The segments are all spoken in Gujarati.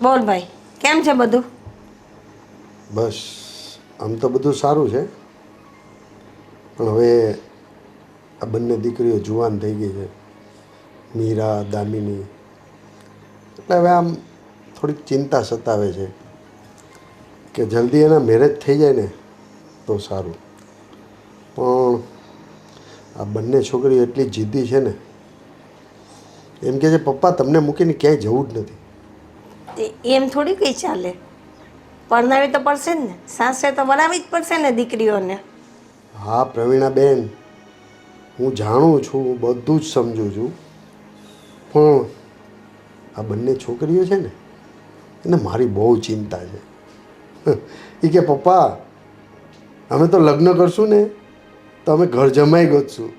બોલ ભાઈ, કેમ છે બધું? બસ આમ તો બધું સારું છે, પણ હવે આ બંને દીકરીઓ જુવાન થઈ ગઈ છે, મીરા દામિની. એટલે હવે આમ થોડીક ચિંતા સતાવે છે કે જલ્દી એના મેરેજ થઈ જાય ને તો સારું. પણ આ બંને છોકરીઓ એટલી જિદ્દી છે ને, એમ કહે છે પપ્પા તમને મૂકીને ક્યાંય જવું જ નથી. તે એમ થોડી કંઈ ચાલે, પરણાવી તો પડશે જ ને, સાસરે તો બનાવી જ પડશે ને દીકરીઓને. હા પ્રવીણાબેન, હું જાણું છું, બધું જ સમજું છું, પણ આ બંને છોકરીઓ છે ને એને મારી બહુ ચિંતા છે. એ કે પપ્પા અમે તો લગ્ન કરશું ને તો અમે ઘર જમાઈ ગોતશું.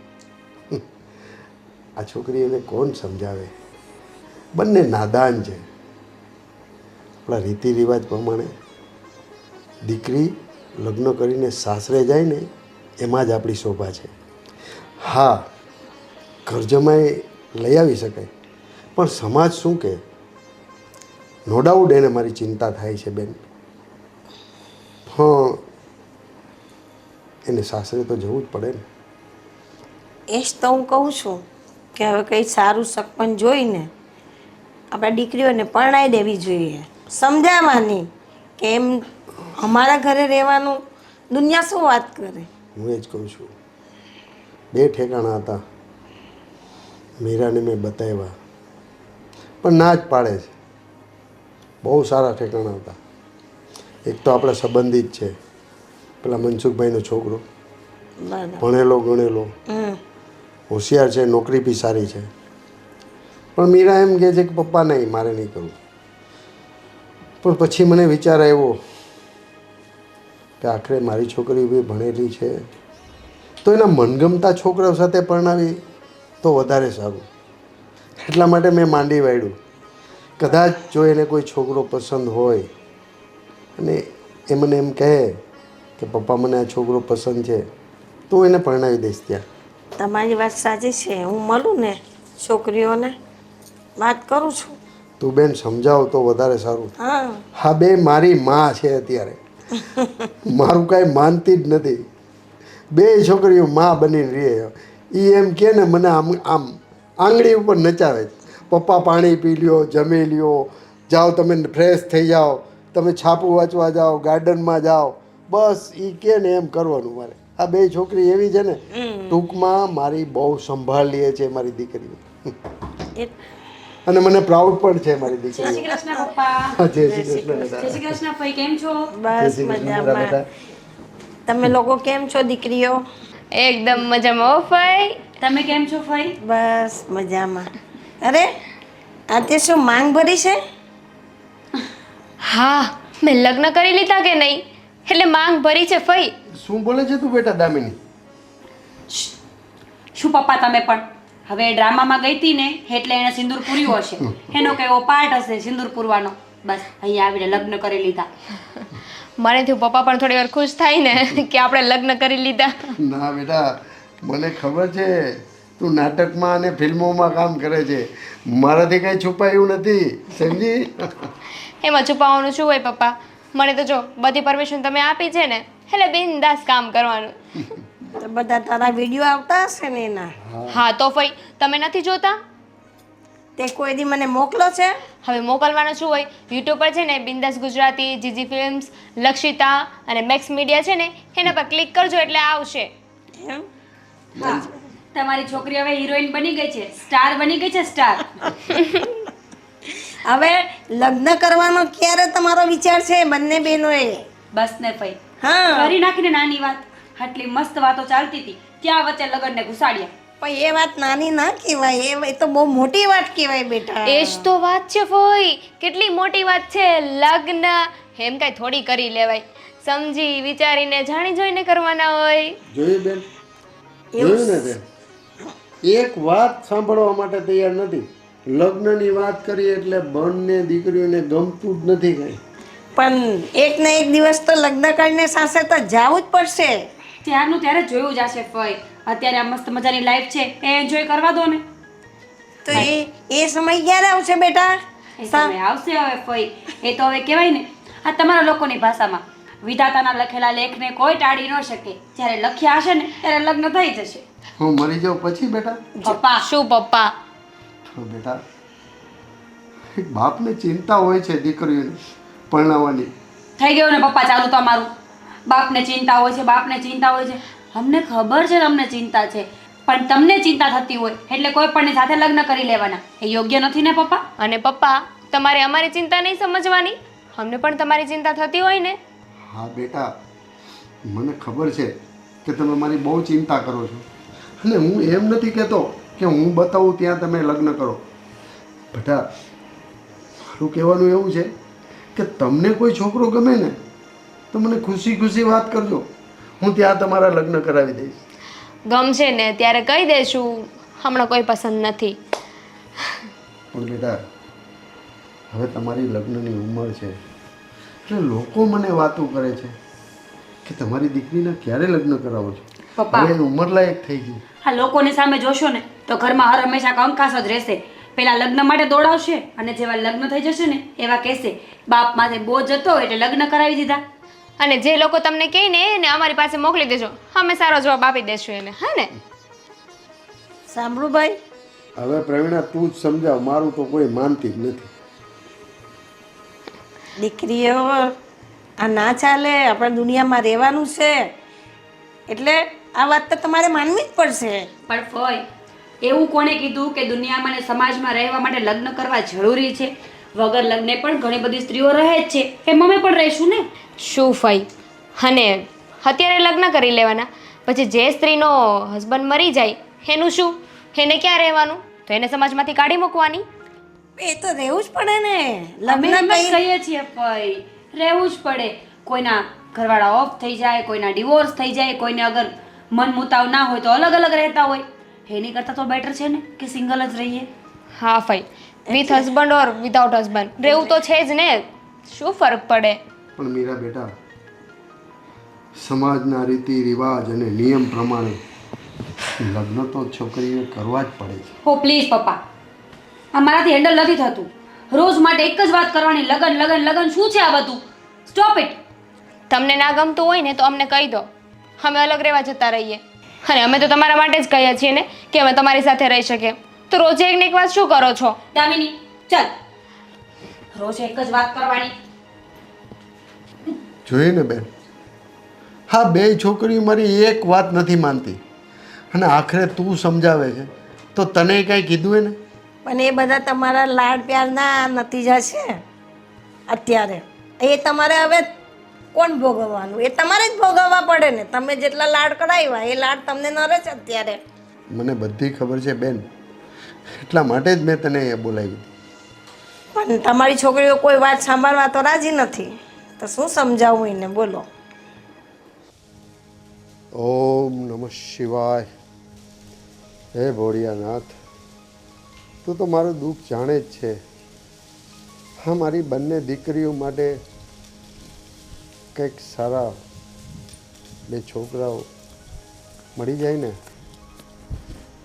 આ છોકરીઓને કોણ સમજાવે, બંને નાદાન છે. આપણા રીતિ રિવાજ પ્રમાણે દીકરી લગ્ન કરીને સાસરે જાય ને એમાં જ આપણી શોભા છે. હા ઘર જમાઈ લઈ આવી શકાય, પણ સમાજ શું કહે? નો ડાઉટ એને મારી ચિંતા થાય છે બેન, પણ એને સાસરે તો જવું જ પડે ને. એ જ તો હું કહું છું કે હવે કંઈ સારું સગપણ જોઈને આપણે દીકરીઓને પરણાવી દેવી જોઈએ, સમજાવવાની કે એમ અમારા ઘરે રહેવાનું દુનિયા શું વાત કરે. હું એ જ કહું છું, બે ઠેકાણા હતા, મીરાને મેં બતાવ્યા પણ ના જ પાડે છે. બહુ સારા ઠેકાણા હતા. એક તો આપણા સંબંધિત છે, પેલા મનસુખભાઈનો છોકરો, બરાબર. ભણેલો ગણેલો, હમ. હોશિયાર છે, નોકરી બી સારી છે. પણ મીરા એમ કહે છે કે પપ્પા નહીં મારે નહીં કરવું. પણ પછી મને વિચાર આવ્યો કે આખરે મારી છોકરી બી ભણેલી છે તો એના મનગમતા છોકરાઓ સાથે પરણાવી તો વધારે સારું. એટલા માટે મેં માંડી વાળ્યું, કદાચ જો એને કોઈ છોકરો પસંદ હોય અને એ મને એમ કહે કે પપ્પા મને આ છોકરો પસંદ છે તો હું એને પરણાવી દઈશ. ત્યાં તમારી વાત સાચી છે, હું મળું ને છોકરીઓને વાત કરું છું. તું બેન સમજાવ તો વધારે સારું. હા. હા બે મારી માં છે અત્યારે, મારું કાંઈ માનતી જ નથી. બે છોકરીઓ માં બનીને રહે. એ એમ કે ને મને આમ આમ આંગળી ઉપર નચાવે છે, પપ્પા પાણી પી લ્યો, જમી લ્યો, જાઓ તમે ફ્રેશ થઈ જાઓ, તમે છાપું વાંચવા જાઓ, ગાર્ડનમાં જાઓ, બસ એ કે ને એમ કરવાનું મારે. આ બે છોકરી એવી છે ને, ટૂંકમાં મારી બહુ સંભાળ લે છે મારી દીકરીઓ. એ અને મને પ્રાઉડ પણ છે મારી જય શ્રી દીકરીઓ. કૃષ્ણ પપ્પા. હા, જય જય શ્રી શ્રી કૃષ્ણ કૃષ્ણ. જય શ્રી બેટા. કૃષ્ણ ભાઈ, કેમ છો? જય બસ શ્રી કૃષ્ણ મારા મજામાં. બેટા. તમે લોકો કેમ છો દીકરીઓ? એકદમ મજામાં હો ફઈ. તમે કેમ છો ભાઈ? બસ મજામાં. અરે આજે શું માંગ ભરી છે? હા, મેં લગ્ન કરી લીધા કે નહીં એટલે માંગ ભરી છે ફઈ. શું બોલે છે તું બેટા દામિની? શું પપ્પા તમે પણ હવે ડ્રામામાં ગઈ હતી ને એટલે એને સિંદૂર પૂર્યું હશે, એનો કયો પાર્ટ હશે સિંદૂર પૂરવાનો. બસ અહીંયા આવીને લગ્ન કરી લીધા. મને થયું પપ્પા પણ થોડી વાર ખુશ થાય ને કે આપણે લગ્ન કરી લીધા. ના બેટા, મને ખબર છે તું નાટકમાં અને ફિલ્મોમાં કામ કરે છે, મારાથી કાંઈ છુપાયું નથી, સમજી? એમાં છુપાવવાનું શું હોય પપ્પા? મને તો જો બધી પરમિશન તમે આપી છે ને એટલે બિંદાસ કામ કરવાનું. તો બધા તારા વિડીયો આવતા હશે ને એના? હા તો ફઈ તમે નથી જોતા? તે કોઈ દી મને મોકલો છે? હવે મોકલવાનું શું હોય, યુટ્યુબ પર છે ને બિંદાસ ગુજરાતી, જીજી ફિલ્મ્સ, લક્ષિતા અને મેક્સ મીડિયા છે ને એના પર ક્લિક કરજો એટલે આવશે. એમ? હા, તમારી છોકરી હવે હિરોઈન બની ગઈ છે, સ્ટાર બની ગઈ છે, સ્ટાર. હવે લગ્ન કરવાનો ક્યારે તમારો વિચાર છે બંને બહેનોએ? બસ ને ભાઈ, હા. કરી નાખીને નાની વાત. આટલી મસ્ત વાતો ચાલતી હતી ત્યાં વચ્ચે લગ્નને ઘુસાડ્યા. પણ એ વાત નાની ના કહેવાય, એ તો બહુ મોટી વાત કહેવાય બેટા. એ જ તો વાત છે ફોઈ, કેટલી મોટી વાત છે. લગ્ન એમ કાંઈ થોડી કરી લેવાય, સમજી વિચારીને જાણી જોઈને કરવાના હોય. જોયું બેન? જોયું ને બેન? એક વાત સાંભળવા માટે તૈયાર નથી. લગ્નની વાત કરી એટલે બંને દીકરીઓને ગમતું જ નથી કાંઈ. પણ એક ને એક દિવસ તો લગ્ન કરીને સાસરે તો જવું જ પડશે. ત્યારનું ત્યારે જોયું જ હશે ભાઈ. અત્યારે આ મસ્ત મજાની લાઈફ છે એ એન્જોય કરવા દો ને. તો એ સમય ક્યારે આવશે બેટા? એ સમય આવશે હવે ફઈ. એ તો હવે કહેવાય ને, આ તમારા લોકોની ભાષામાં વિધાતાના લખેલા લેખને કોઈ ટાળી ન શકે. જ્યારે લખ્યા હશે ને ત્યારે લગ્ન થઈ જશે. હું મરી જાઉં પછી બેટા? પપ્પા, શું પપ્પા? તો બેટા એક બાપને ચિંતા હોય છે દીકરીઓને પરણાવવાની. થઈ ગયું ને પપ્પા ચાલુ તમારું. બાપને ચિંતા હોય છે, બાપને ચિંતા હોય છે. અમને ખબર છે તમને ચિંતા છે, પણ તમને ચિંતા થતી હોય એટલે કોઈ પણની સાથે લગ્ન કરી લેવાના. એ યોગ્ય નથી ને પપ્પા? અને પપ્પા, તમારે અમારી ચિંતા નહીં સમજવાની? અમને પણ તમારી ચિંતા થતી હોય ને. હા બેટા, મને ખબર છે કે તમે મારી બહુ ચિંતા કરો છો, અને હું એમ નથી કહેતો કે હું બતાવું ત્યાં તમે લગ્ન કરો. બેટા, મારું કહેવાનું એવું છે કે તમને કોઈ છોકરો ગમે ને તો મને ખુશી ખુશી વાત કરજો, હું ત્યાં તમારા લગ્ન કરાવી દઈશ. ગમશે ને ત્યારે કહી દેશું, હમણાં કોઈ પસંદ નથી. પણ બેટા, હવે તમારી લગ્નની ઉંમર છે એટલે લોકો મને વાતો કરે છે કે તમારી દીકરીને ક્યારે લગ્ન કરાવો છો. પપ્પા, હવે ઉંમર લાયક થઈ ગઈ. આ લોકોની સામે જોશો ને તો ઘરમાં હર હંમેશા કંકાસ જ રહેશે. પેલા લગ્ન માટે દોડાવશે અને જેવા લગ્ન થઈ જશે ને એવા કહેશે બાપ માથે બોજ હતો એટલે લગ્ન કરાવી દીધા. અને જે લોકો તમને કહે ને એને અમારી પાસે મોકલી દેજો, અમે સારો જવાબ આપી દેશું એને. હા ને? સાંભળું ભાઈ, હવે પ્રવીણા તું જ સમજાવ, મારું તો કોઈ માનતી જ નથી. દીકરીઓ આ ના ચાલે. આપણે દુનિયામાં રહેવાનું છે એટલે આ વાત તો તમારે માનવી જ પડશે. પણ ફોય, એવું કોણે કીધું કે દુનિયામાં ને સમાજમાં રહેવા માટે લગ્ન કરવા જરૂરી છે? વગર લગ્ને પણ ઘણી બધી સ્ત્રીઓ રહે જ છે. એમ અમે પણ રહીશું ને. શું ફઈ? અને અત્યારે લગ્ન કરી લેવાના, પછી જે સ્ત્રીનો હસબન્ડ મરી જાય એનું શું? એને ક્યાં રહેવાનું? તો એને સમાજમાંથી કાઢી મૂકવાની. એ તો રહેવું જ પડે ને. અમે લગ્ન એમ જ કહીએ છીએ ફઈ, રહેવું જ પડે. કોઈના ઘરવાળા ઓફ થઈ જાય, કોઈના ડિવોર્સ થઈ જાય, કોઈને અગર મન મુતાવ ના હોય તો અલગ અલગ રહેતા હોય. એની કરતાં તો બેટર છે ને કે સિંગલ જ રહીએ. હા ફઈ, with husband or without husband રહેવું તો છે જ ને. શું ફરક પડે? પણ મીરા બેટા, સમાજના રીતિ રિવાજ અને નિયમ પ્રમાણે લગ્ન તો છોકરીએ કરવા જ પડે છે. હો પ્લીઝ પપ્પા, આ મારાથી હેન્ડલ નથી થતું. રોજ માટે એક જ વાત કરવાની, લગન લગન લગન. શું છે આ બધું? Stop it. તમને ના ગમતું હોય ને તો અમને કહી દો, અમે અલગ રહેવા જતા રહીએ. અને અમે તો તમારા માટે જ કહીએ છીએ ને કે અમે તમારી સાથે રહી શકીએ. તો રોજે એકને એક વાત શું કરો છો? દામિની ચાલ, રોજ એક જ વાત કરવાની. જોઈએ ને બેન, હા બે છોકરીઓ મારી એક વાત નથી માનતી અને આખરે તું સમજાવે છે તો તને કાંઈ કીધું એને? પણ એ બધા તમારા લાડ પ્યારના નતીજા છે અત્યારે. એ તમારે હવે કોણ ભોગવવાનું? એ તમારે જ ભોગવવા પડે ને. તમે જેટલા લાડ કરાવ્યા એ લાડ તમને ન રહે છે અત્યારે. મને બધી ખબર છે બેન, એટલા માટે જ મેં તને બોલાવી. પણ તમારી છોકરીઓ કોઈ વાત સાંભળવા તો રાજી નથી, તો શું સમજાવું એને? બોલો. ઓમ નમઃ શિવાય. હે ભોળિયાનાથ, તું તો મારું દુઃખ જાણે જ છે. હા, મારી બંને દીકરીઓ માટે કંઈક સારા બે છોકરાઓ મળી જાય ને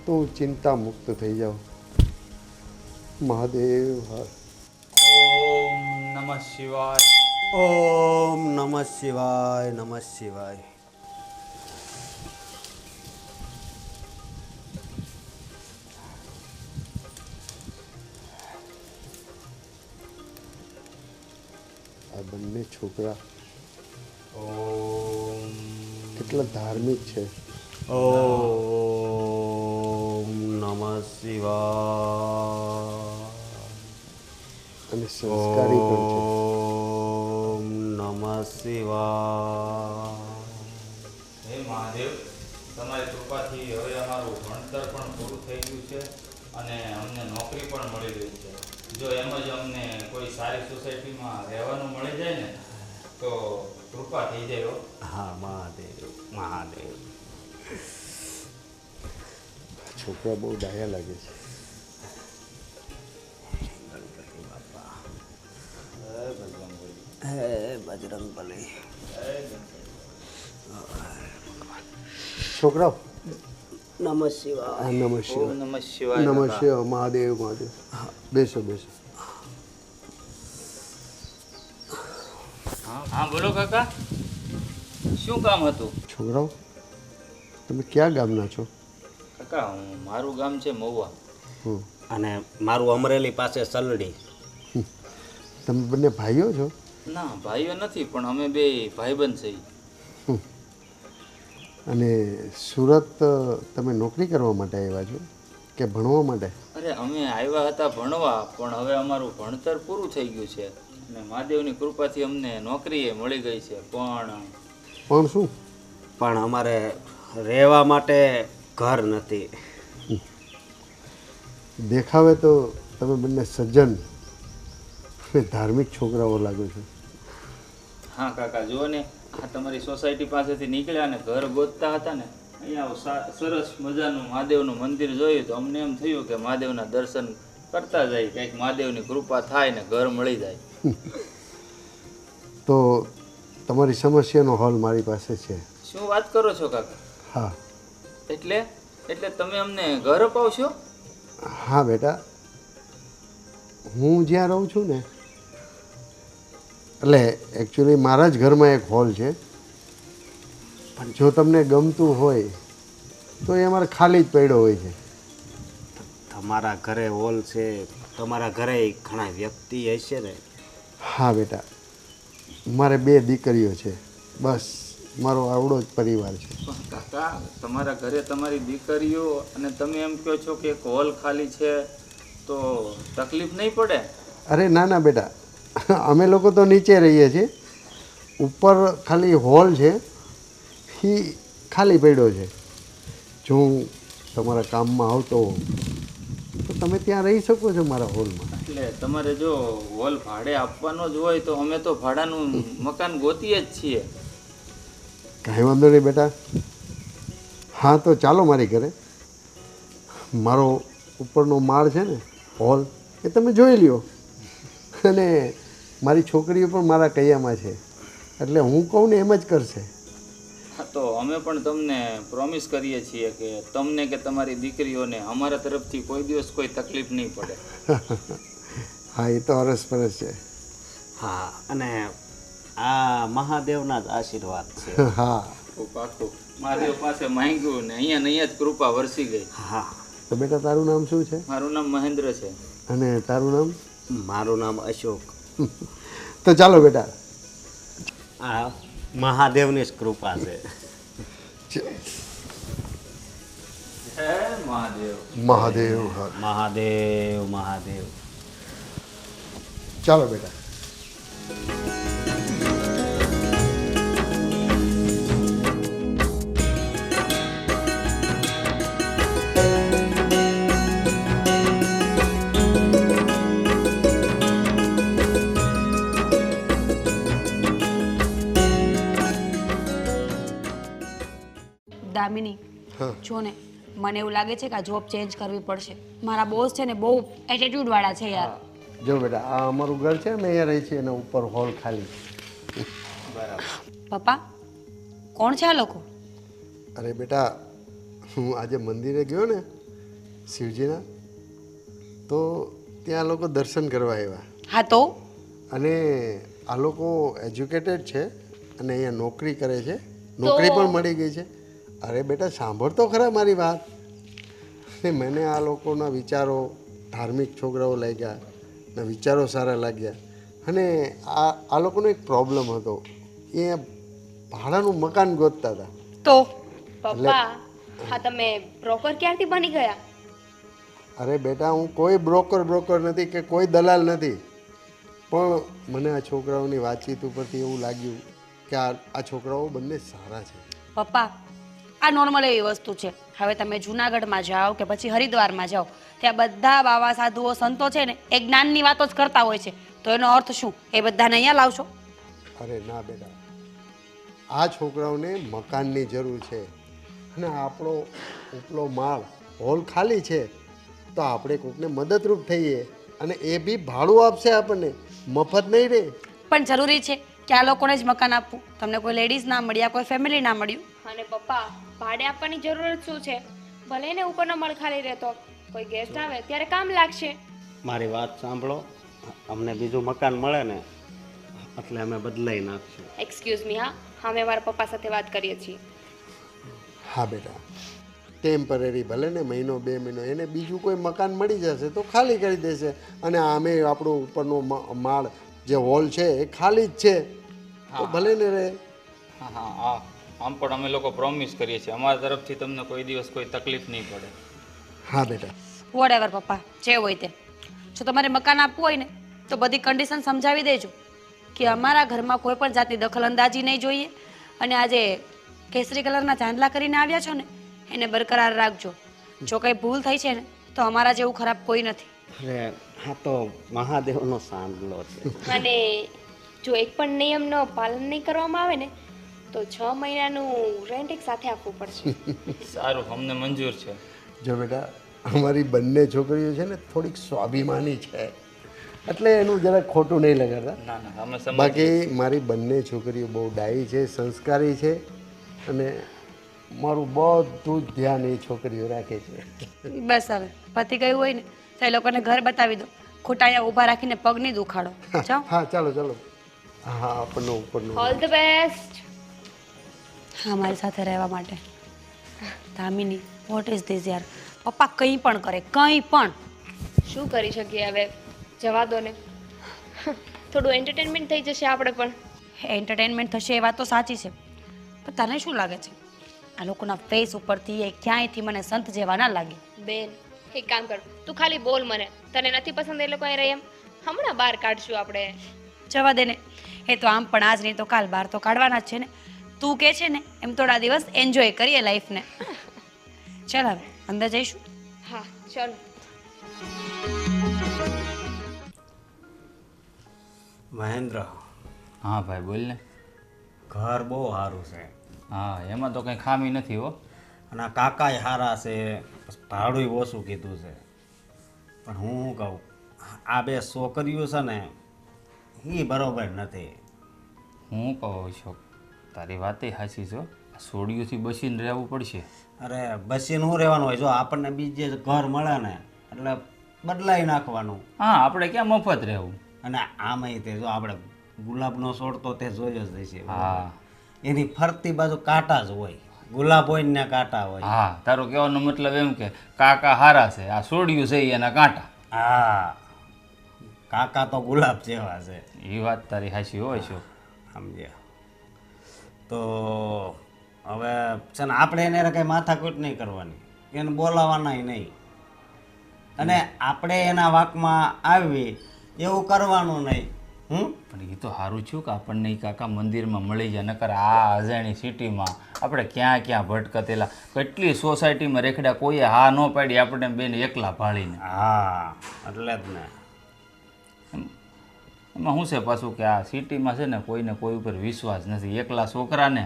તો હું ચિંતા મુક્ત થઈ જાઉં. મહાદેવ હર. ઓમ નમઃ શિવાય. ઓમ નમઃ શિવાય, નમઃ શિવાય. આ બંને છોકરા ઓમ કેટલા ધાર્મિક છે. ઓમ નમઃ શિવાય અને સંસ્કારી પણ છે. ઓમ નમઃ શિવાય. હે મહાદેવ, તમારી કૃપાથી હવે અમારું ભણતર પણ પૂરું થઈ ગયું છે અને અમને નોકરી પણ મળી ગઈ છે. જો એમ જ અમને કોઈ સારી સોસાયટીમાં રહેવાનું મળી જાય ને તો કૃપા થઈ જાય હો. હા મહાદેવ, મહાદેવ. છોકરા બહુ ડાયા લાગે છે. હે બજરંગ બલી. છોકરાઓ નમઃ શિવાય. નમઃ ઓમ શિવાય. નમઃ શિવાય. નમઃ શિવાય. મહાદેવ મહાદેવ. બેસો બેસો. હા બોલો કાકા, શું કામ હતું? છોકરાઓ, તમે ક્યાં ગામના છો? કાકા મારું ગામ છે મહુવા. હમ. અને મારું અમરેલી પાસે સલડી. તમે બંને ભાઈઓ છો? ના ભાઈઓ નથી, પણ અમે બે ભાઈબંધ છીએ. અને સુરત તમે નોકરી કરવા માટે આવ્યા છો કે ભણવા માટે? અરે અમે આવ્યા હતા ભણવા, પણ હવે અમારું ભણતર પૂરું થઈ ગયું છે અને મહાદેવની કૃપાથી અમને નોકરી મળી ગઈ છે. પણ શું? પણ અમારે રહેવા માટે ઘર નથી. દેખાવે તો તમે બંને સજ્જન અને ધાર્મિક છોકરાઓ લાગો છો. હા કાકા જુઓ ને, આ તમારી સોસાયટી પાસેથી નીકળ્યા ને ઘર ગોતતા હતા ને, અહીંયા સરસ મજાનું મહાદેવનું મંદિર જોયું તો અમને એમ થયું કે મહાદેવના દર્શન કરતા જાય, કંઈક મહાદેવની કૃપા થાય ને ઘર મળી જાય. તો તમારી સમસ્યાનો હલ મારી પાસે છે. શું વાત કરો છો કાકા? હા. એટલે તમે અમને ઘર અપાવશો? હા બેટા, હું જ્યાં રહું છું ને, એટલે એકચ્યુઅલી મારા જ ઘરમાં એક હોલ છે, પણ જો તમને ગમતું હોય તો એ અમારે ખાલી જ પડ્યો હોય છે. તમારા ઘરે હોલ છે, તમારા ઘરે ઘણા વ્યક્તિ હશે ને? હા બેટા, મારે 2 દીકરીઓ છે, બસ મારો આવડો જ પરિવાર છે. પણ કાકા તમારા ઘરે તમારી દીકરીઓ અને તમે એમ કહો છો કે એક હોલ ખાલી છે, તો તકલીફ નહીં પડે? અરે ના ના બેટા, અમે લોકો તો નીચે રહીએ છીએ, ઉપર ખાલી હોલ છે એ ખાલી પડ્યો છે. જો હું તમારા કામમાં આવતો હોઉં તો તમે ત્યાં રહી શકો છો મારા હોલમાં. એટલે તમારે જો હોલ ભાડે આપવાનો જ હોય તો અમે તો ભાડાનું મકાન ગોતીએ જ છીએ. કાંઈ વાંધો નહીં બેટા. હા તો ચાલો મારી ઘરે. મારો ઉપરનો માળ છે ને હોલ, એ તમે જોઈ લ્યો. અને મારી છોકરીઓ પણ મારા કૈયામાં છે, એટલે હું કહું ને એમ જ કરશે. હા તો અમે પણ તમને પ્રોમિસ કરીએ છીએ કે તમને કે તમારી દીકરીઓને અમારા તરફથી કોઈ દિવસ કોઈ તકલીફ નહીં પડે. હા એ તો અરસપરસ છે. હા, અને આ મહાદેવના જ આશીર્વાદ છે. હા પાકું મહાદેવ પાસે માંગ્યું ને અહીંયા જ કૃપા વરસી ગઈ. હા. તો બેટા તારું નામ શું છે? મારું નામ મહેન્દ્ર છે. અને તારું નામ? મારું નામ અશોક. તો ચાલો બેટા. આ મહાદેવની જ કૃપા છે. હે મહાદેવ. મહાદેવ. હા મહાદેવ મહાદેવ. ચાલો બેટા. દામિની, જો ને મને એવું લાગે છે કે આ જોબ ચેન્જ કરવી પડશે. મારા બોસ છે ને બહુ એટીટ્યુડ વાળા છે યાર. જો બેટા, આ અમારું ઘર છે, અમે અહીંયા રહી છીએ, એના ઉપર હોલ ખાલી. પપ્પા, કોણ છે આ લોકો? અરે બેટા, હું આજે મંદિરે ગયો ને શિવજીના, તો ત્યાં લોકો દર્શન કરવા આવ્યા. હા તો અને આ લોકો એજ્યુકેટેડ છે અને અહીંયા નોકરી કરે છે, નોકરી પણ મળી ગઈ છે. અરે બેટા સાંભળ તો ખરા મારી વાત. ને મને આ લોકોના વિચારો, ધાર્મિક છોકરાઓ લાગ્યા ને વિચારો સારા લાગ્યા. અને આ લોકોનો એક પ્રોબ્લેમ હતો, એ ભાડાનું મકાન ગોતતા હતા. તો પપ્પા, હા તમે બ્રોકર ક્યારથી બની ગયા? અરે બેટા, હું કોઈ બ્રોકર નથી કે કોઈ દલાલ નથી, પણ મને આ છોકરાઓની વાતચીત ઉપરથી એવું લાગ્યું કે આ છોકરાઓ બંને સારા છે. પપ્પા, આ નોર્મલ એવી વસ્તુ છે. હવે તમે જુનાગઢમાં જાઓ કે પછી હરિદ્વારમાં જાઓ, ત્યાં બધા બાવા સાધુઓ સંતો છે ને એ જ્ઞાનની વાતો જ કરતા હોય છે. તો એનો અર્થ શું? એ બધાને અહીંયા લાવશો? અરે ના બેટા, આ છોકરાઓને મકાનની જરૂર છે અને આપણો ઉપલો માળ હોલ ખાલી છે, તો આપણે કોઈકને મદદરૂપ થઈએ અને એ બી ભાડું આપશે આપણને, મફત નહીં રહે. પણ જરૂરી છે કે આ લોકોને જ મકાન આપવું? તમને કોઈ લેડીઝ ના મળ્યા, કોઈ ફેમિલી ના મળ્યું? અને પપ્પા, ભાડે આપવાની જરૂર શું છે? ભલે ને ઉપરનો માળ ખાલી રહેતો, કોઈ ગેસ્ટ આવે ત્યારે કામ લાગશે. મારી વાત સાંભળો, અમને બીજું મકાન મળે ને એટલે અમે બદલાઈ નાખશું. એક્સક્યુઝ મી, હા અમે મારા પપ્પા સાથે વાત કરીએ છીએ. હા બેટા, ટેમ્પરરી ભલે ને મહિનો 2 મહિનો, એને બીજું કોઈ મકાન મળી જશે તો ખાલી કરી દેશે. અને આમે આપણો ઉપરનો માળ જે હોલ છે એ ખાલી જ છે, તો ભલે ને રહે. હા હા હા, આમ પણ અમે લોકો પ્રોમિસ કરીએ છીએ અમારા તરફથી તમને કોઈ દિવસ કોઈ તકલીફ નહીં પડે. હા બેટા. વોટ પપ્પા, જે હોય તે. જો તમારે મકાન આપવું હોય ને તો બધી કન્ડિશન સમજાવી દેજો કે અમારા ઘરમાં કોઈ પણ જાતની દખલઅંદાજી નહીં જોઈએ, અને આજે કેસરી કલરના ચાંદલા કરીને આવ્યા છો ને એને બરકરાર રાખજો. જો કંઈ ભૂલ થઈ છે ને તો અમારા જેવું ખરાબ કોઈ નથી. અરે હા, તો મહાદેવનો સાંભળો છે. અને જો એક પણ નિયમનો પાલન નહીં કરવામાં આવે ને તો 6 મહિનાનું રેન્ટ એક સાથે આપવું પડશે. સારું, અમને મંજૂર છે. જો બેટા, અમારી બંને છોકરીઓ છે ને થોડીક સ્વાભિમાની છે, એટલે એનું જરાક ખોટું નહીં લગાડતા. ના ના, અમે સમજ. બાકી મારી બંને છોકરીઓ બહુ ડાયી છે, સંસ્કારી છે, અને મારું બધું જ ધ્યાન એ છોકરીઓ રાખે છે. બસ હવે પતિ ગયું હોય ને તો એ લોકોને ઘર બતાવી દો, ખોટા અહીંયા ઊભા રાખીને પગ નહીં દુખાડો. જાઓ. હા ચાલો ચાલો. હા, આપણનો ઉપરનો. All the best. હા, મારી સાથે રહેવા માટે. દામિની, વોટ ઇઝ ધીસ યાર? પપ્પા કંઈ પણ કરે, કંઈ પણ. શું કરી શકીએ હવે, જવા દો ને. થોડું એન્ટરટેનમેન્ટ થઈ જશે આપણે પણ. એન્ટરટેનમેન્ટ થશે એ વાત તો સાચી છે, પણ તને શું લાગે છે આ લોકોના ફેસ ઉપરથી એ ક્યાંયથી મને સંત જેવા ના લાગે? બેન એક કામ કર, તું ખાલી બોલ મને, તને નથી પસંદ એ લોકો અહીં રહી એમ? હમણાં બહાર કાઢશું આપણે. જવા દે ને, એ તો આમ પણ આજ નહીં તો કાલ બહાર તો કાઢવાના જ છે ને. તું કે છે ને એમ થોડા દિવસ એન્જોય કરીએ લાઈફને. ચાલ હવે અંદર જઈશું. હા ચાલો. મહેન્દ્ર, હા ભાઈ, બોલ ને. ઘર બહુ સારું છે, હા, એમાં તો કંઈ ખામી નથી હો. અને આ કાકાય સારા છે, ભાડું ઓછું કીધું છે. પણ હું શું કહું, આ 2 છોકરીઓ છે ને એ બરોબર નથી. હું કહું છું, તારી વાતે સાચી છો. સોડિયુંથી બસીને રહેવું પડશે. અરે બસીને શું રહેવાનું હોય, જો આપણને બીજે ઘર મળે ને એટલે બદલાઈ નાખવાનું. હા, આપણે ક્યાં મફત રહેવું. અને આમાંય તે જો આપણે ગુલાબનો છોડ તો તે જોયો જ હશે. હા એની ફરતી બાજુ કાંટા જ હોય, ગુલાબ હોય ને કાંટા હોય. હા, તારો કહેવાનો મતલબ એમ કે કાકા હારા છે, આ સોડિયું છે એના કાંટા. હા, કાકા તો ગુલાબ જેવા છે. એ વાત તારી સાચી હોય છો. સમજ્યા? તો હવે છે ને આપણે એને કંઈ માથાકૂટ નહીં કરવાની, એને બોલાવવાના નહીં, અને આપણે એના વાંકમાં આવી એવું કરવાનું નહીં. પણ એ તો સારું થયું કે આપણને ઈ કાકા મંદિરમાં મળી જાય, નકર આ અજાણી સિટીમાં આપણે ક્યાં ક્યાં ભટકતેલા, કેટલી સોસાયટીમાં રેખડા, કોઈએ હા ન પાડી આપણે બેન એકલા ભાળીને. હા, એટલે જ ને. એમાં શું છે પાછું કે આ સિટીમાં છે ને કોઈને કોઈ ઉપર વિશ્વાસ નથી, એકલા છોકરાને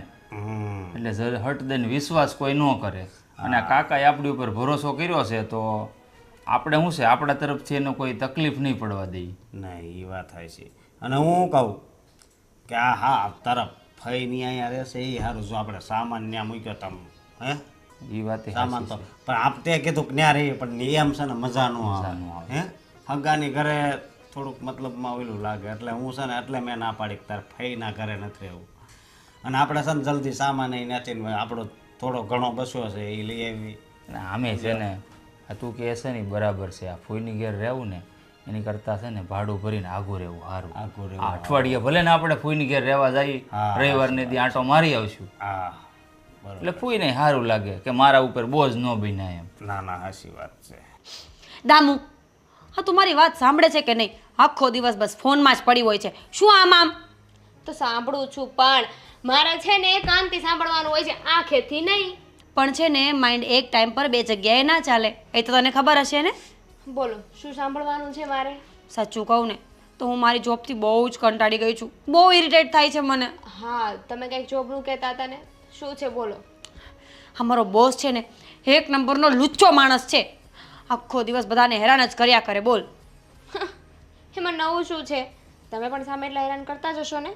એટલે હટ દઈને વિશ્વાસ કોઈ ન કરે. અને આ કાકાએ આપણી ઉપર ભરોસો કર્યો છે તો આપણે શું છે આપણા તરફથી એનો કોઈ તકલીફ નહીં પડવા દઈએ. નહીં, એ વાત થાય છે. અને હું કહું કે આ હા તરફ ફઈની અહીંયા રહેશે એ સારું, જો આપણે સામાન ત્યાં મૂક્યો તમે એ વાત સામાન તો પણ આપ તે કીધું કે ત્યાં રહીએ, પણ એમ છે ને મજા ન આવે. હગાની ઘરે થોડુંક મતલબમાં ઓલું લાગે, એટલે હું છે ને એટલે મેં ના પાડી કે તારે ફઈના ઘરે નથી રહેવું. અને આપણે છે ને જલ્દી સામાન એ નથી, આપણો થોડો ઘણો બસ્યો છે એ લઈ આવી. આમે છે ને તું કહે છે ને બરાબર છે, આ ફોઈની ઘેર રહેવું ને એની કરતાં છે ને ભાડું ભરીને આગું રહેવું સારું. આ અઠવાડિયે ભલે ને આપણે ફોઈની ઘેર રહેવા જઈએ, રવિવારને દી આંટો મારી આવશું. હા, એટલે ફોઈને સારું લાગે કે મારા ઉપર બોજ ન બન્યા એમ. ના ના, સાચી વાત છે. દામુ, હા તું મારી વાત સાંભળે છે કે નહીં? આખો દિવસ બસ ફોનમાં જ પડી હોય છે. શું આમ? તો સાંભળું છું, પણ મારે છે ને કાનથી સાંભળવાનું હોય છે, આંખેથી નહીં. પણ છે ને માઇન્ડ એક ટાઈમ પર 2 જગ્યાએ ના ચાલે, એ તો તને ખબર હશે ને. બોલો શું સાંભળવાનું છે મારે? સાચું કહું ને તો હું મારી જોબથી બહુ જ કંટાળી ગઈ છું, બહુ ઇરિટેટ થાય છે મને. હા, તમે કંઈક જોબનું કહેતા હતા ને, શું છે બોલો? અમારો બોસ છે ને 1 નંબરનો લુચ્ચો માણસ છે, આખો દિવસ બધાને હેરાન જ કર્યા કરે. બોલ એમાં નવું શું છે? તમે પણ સામે એટલા હેરાન કરતા જ હશો ને.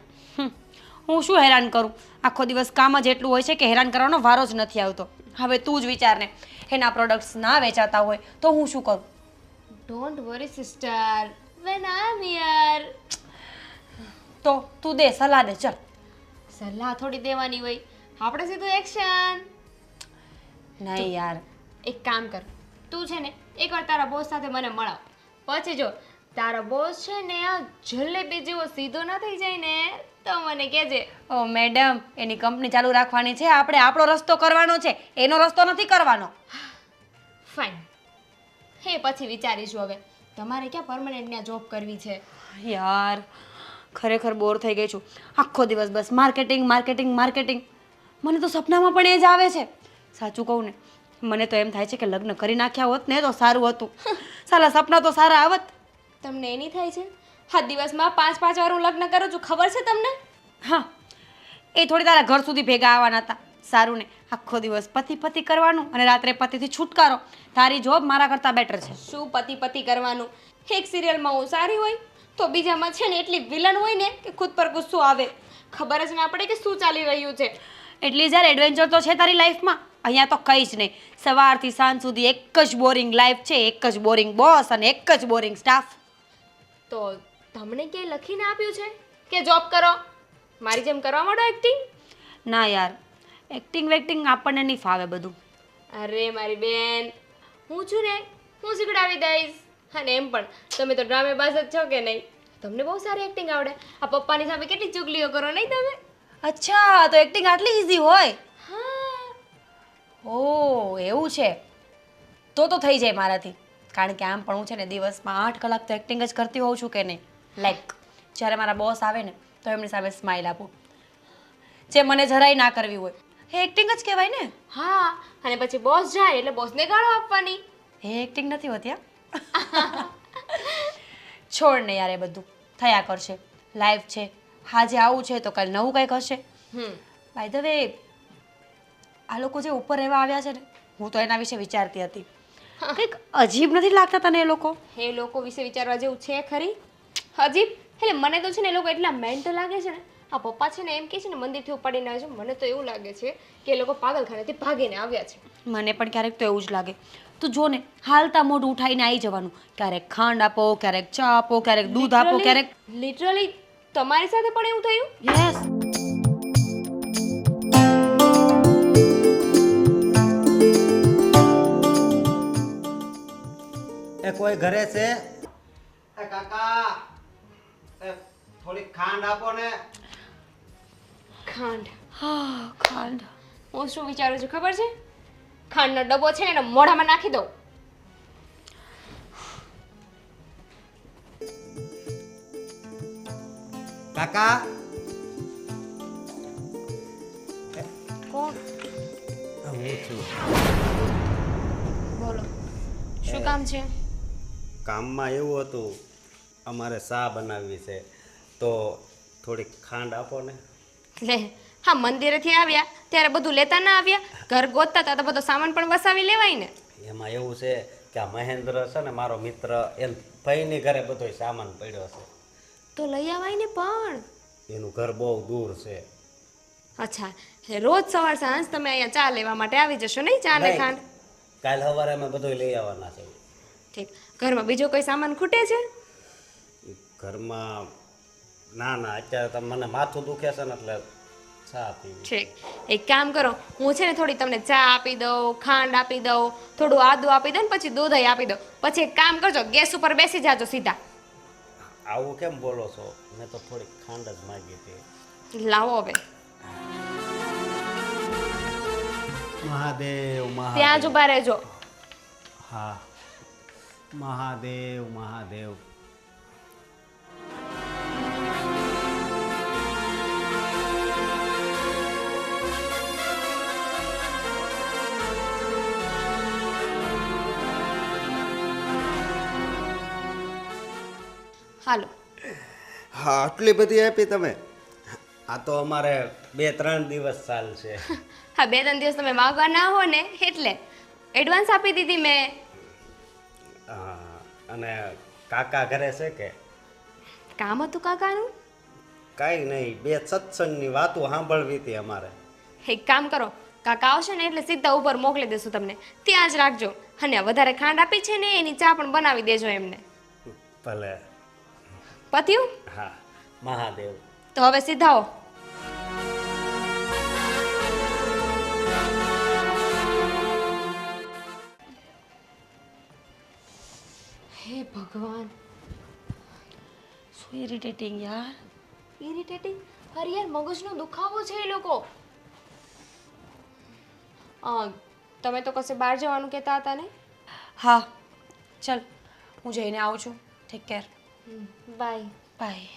હું શું હેરાન કરું? આખો દિવસ કામ જ એટલું હોય છે કે હેરાન કરવાનો વારો જ નથી આવતો. હવે તું જ વિચાર ને, એના પ્રોડક્ટ્સ ના વેચાતા હોય તો હું શું કરું? Don't worry sister, when I am here. તો તું દે સલાહ દે ચલ. સલાહ થોડી દેવાની હોય, આપણે સીધું એક્શન. નહીં યાર, એક કામ કર, તું છે ને એકવાર તારા બોસ સાથે મને મળાવ. પછી જો તારા બોસ છે ને આ જલેબી જેવો સીધો ના થઈ જાય ને તો મને કહેજે. ઓ મેડમ, એની કંપની ચાલુ રાખવાની છે, આપણે આપણો રસ્તો કરવાનો છે, એનો રસ્તો નથી કરવાનો. ફાઇન, હે પછી વિચારીશું. હવે તમારે ક્યાં પરમનન્ટ ત્યાં જોબ કરવી છે? યાર ખરેખર બોર થઈ ગઈ છું. આખો દિવસ બસ માર્કેટિંગ માર્કેટિંગ માર્કેટિંગ. મને તો સપનામાં પણ એ જ આવે છે. સાચું કહું ને, મને તો એમ થાય છે કે લગ્ન કરી નાખ્યા હોત ને તો સારું હતું. સાલા સપના તો સારા આવત. તમને એની થાય છે? હા, દિવસમાં 5-5 વાર હું લગ્ન કરું છું, ખબર છે તમને? હા, એ થોડી તારા ઘર સુધી ભેગા આવવાના હતા. સારું ને, આખો દિવસ પતિ પતિ કરવાનું અને રાત્રે પતિથી છુટકારો. તારી જોબ મારા કરતાં બેટર છે. શું પતિ પતિ કરવાનું? એક સિરિયલમાં હું સારી હોય તો બીજામાં છે ને એટલી વિલન હોય ને કે ખુદ પર ગુસ્સો આવે. ખબર જ ના પડે કે શું ચાલી રહ્યું છે. એટલી જ્યારે એડવેન્ચર તો છે તારી લાઈફમાં. અહીંયા તો કંઈ જ નહીં. સવારથી સાંજ સુધી એક જ બોરિંગ લાઈફ છે, એક જ બોરિંગ બોસ અને એક જ બોરિંગ સ્ટાફ. તો તમને ક્યાંય લખીને આપ્યું છે કે જોબ કરો, મારી જેમ કરવા માંડો એક્ટિંગ? ના યાર, એક્ટિંગ વેક્ટિંગ આપણને નહીં ફાવે બધું. અરે મારી બેન, હું છું ને, હું શીખડાવી દઈશ. અને એમ પણ તમે તો ડ્રામેબાજ જ છો કે નહીં? તમને બહુ સારી એક્ટિંગ આવડે. આ પપ્પાની સામે કેટલી ચુગલીઓ કરો નહીં તમે? અચ્છા, તો એક્ટિંગ આટલી ઇઝી હોય? હા. ઓ એવું છે, તો થઈ જાય મારાથી. કારણ કે આમ પણ હું છે ને દિવસમાં 8 કલાક તો એક્ટિંગ જ કરતી હોઉં છું કે નહીં. લાઈક જ્યારે મારા બોસ આવે ને તો એમની સામે સ્માઇલ આપું, જે મને જરાય ના કરવી હોય. એ એક્ટિંગ જ કહેવાય ને. હા, અને પછી બોસ જાય એટલે બોસને ગાળો આપવાની. એ એક્ટિંગ નથી હોતી. છોડ ને યાર, એ બધું થયા કરશે. લાઈફ છે, આજે આવું છે તો કાલ નવું કંઈક હશે. બાય ધ વે, આ લોકો જે ઉપર રહેવા આવ્યા છે ને, હું તો એના વિશે વિચારતી હતી. કંઈક અજીબ નથી લાગતા તને એ લોકો? એ લોકો વિશે વિચારવા જેવું છે ખરી? અજીબ એટલે મને તો છે ને એ લોકો એટલા મેન્ટલ લાગે છે ને. આ પપ્પા છે ને એમ કહે છે ને મંદિરથી ઉપાડીને આવે છે, મને તો એવું લાગે છે કે એ લોકો પાગલખાનેથી ભાગીને આવ્યા છે. મને પણ ક્યારેક તો એવું જ લાગે. તું જો ને, હાલતા મોઢું ઉઠાઈને આવી જવાનું. ક્યારેક ખાંડ આપો, ક્યારેક ચા આપો, ક્યારેક દૂધ આપો, ક્યારેક લિટરલી તમારી સાથે પણ એવું થયું? યસ. એ કોઈ ઘરે છે? એ કાકા, એ થોડી ખાંડ આપો ને. ખાંડ? હા, ખાંડ. હું શું વિચારું છું ખબર છે? ખાંડનો ડબ્બો છે ને એનો મોઢામાં નાખી દઉં. કાકા, કોણ? હું છું. બોલો, શું કામ છે? કામમાં એવું હતું, અમારે ચા બનાવવી છે તો થોડીક ખાંડ આપો ને. લે, હા, મંદિરેથી આવ્યા ત્યારે બધું લેતા ના આવ્યા? ઘર ગોતતા હતા તો બધો સામાન પણ વસાવી લેવાય ને. એમાં એવું છે કે આ મહેન્દ્ર છે ને મારો મિત્ર, એમ ભાઈની ઘરે બધો સામાન પડ્યો છે. તો લઈ આવાય ને પણ. એનું ઘર બહુ દૂર છે. અચ્છા, રોજ સવાર સાંજ તમે અહીંયા ચા લેવા માટે આવી જશો નહીં? ચા ને નહીં, ખાંડ. કાલ સવારે અમે બધું લઈ આવવાના છે. ઠીક. ઘરમાં બીજો કોઈ સામાન ખૂટે છે? ઘરમાં ના ના, અત્યારે તો મને માથું દુખે છે ને એટલે ચા પીવી. ઠીક, એક કામ કરો, હું છે ને થોડી તમને ચા આપી દઉં, ખાંડ આપી દઉં, થોડું આદુ આપી દઉં ને પછી દૂધ આપી દઉં. પછી એક કામ કરજો, ગેસ ઉપર બેસી જાજો સીધા. આવું કેમ બોલો છો? મેં તો થોડીક ખાંડ જ માંગી હતી. લાવો હવે. મહાદેવ ત્યાં જ ઊભા રહેજો. હા, મહાદેવ મહાદેવ. હાલો. હા, આટલી બધી આપી તમે? આ તો અમારે 2-3 દિવસ ચાલશે. હા, 2-3 દિવસ તમે માગવા ના હો ને એટલે એડવાન્સ આપી દીધી મેં. અને કાકા ઘરે છે કે? કામ હતું કાકાનું? કાંઈ નહીં, 2 સત્સંગની વાતો સાંભળવી હતી અમારે. એક કામ કરો, કાકા આવશે ને એટલે સીધા ઉપર મોકલી દેશું તમને. ત્યાં જ રાખજો. અને વધારે ખાંડ આપી છે ને એની ચા પણ બનાવી દેજો એમને. ભલે. પત્યું? હા, મહાદેવ. તો હવે સીધા આવો. હે ભગવાન, શું ઇરિટેટિંગ યાર. ઇરિટેટિંગ. અરે યાર, મગજનો દુખાવો છે એ લોકો. તમે તો કશે બહાર જવાનું કહેતા હતા ને? હા ચલ, હું જઈને આવું છું. Take care. બાય. બાય.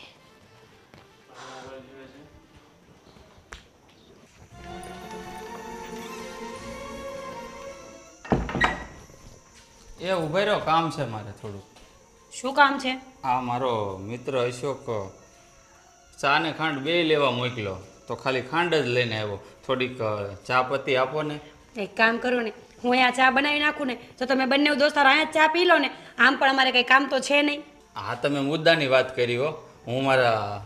એ ઉભા રહ્યો, કામ છે મારે થોડું. શું કામ છે? આ મારો મિત્ર અશોક ચા ને ખાંડ બે લેવા મોકલ્યો, તો ખાલી ખાંડ જ લઈને આવ્યો. થોડીક ચા પત્તી આપો ને. એક કામ કરો ને, હું અહીંયા ચા બનાવી નાખું ને તો તમે બંને દોસ્તારો અહીંયા ચા પી લો ને. આમ પણ અમારે કંઈ કામ તો છે નહીં. હા, તમે મુદ્દાની વાત કરી હો. હું મારા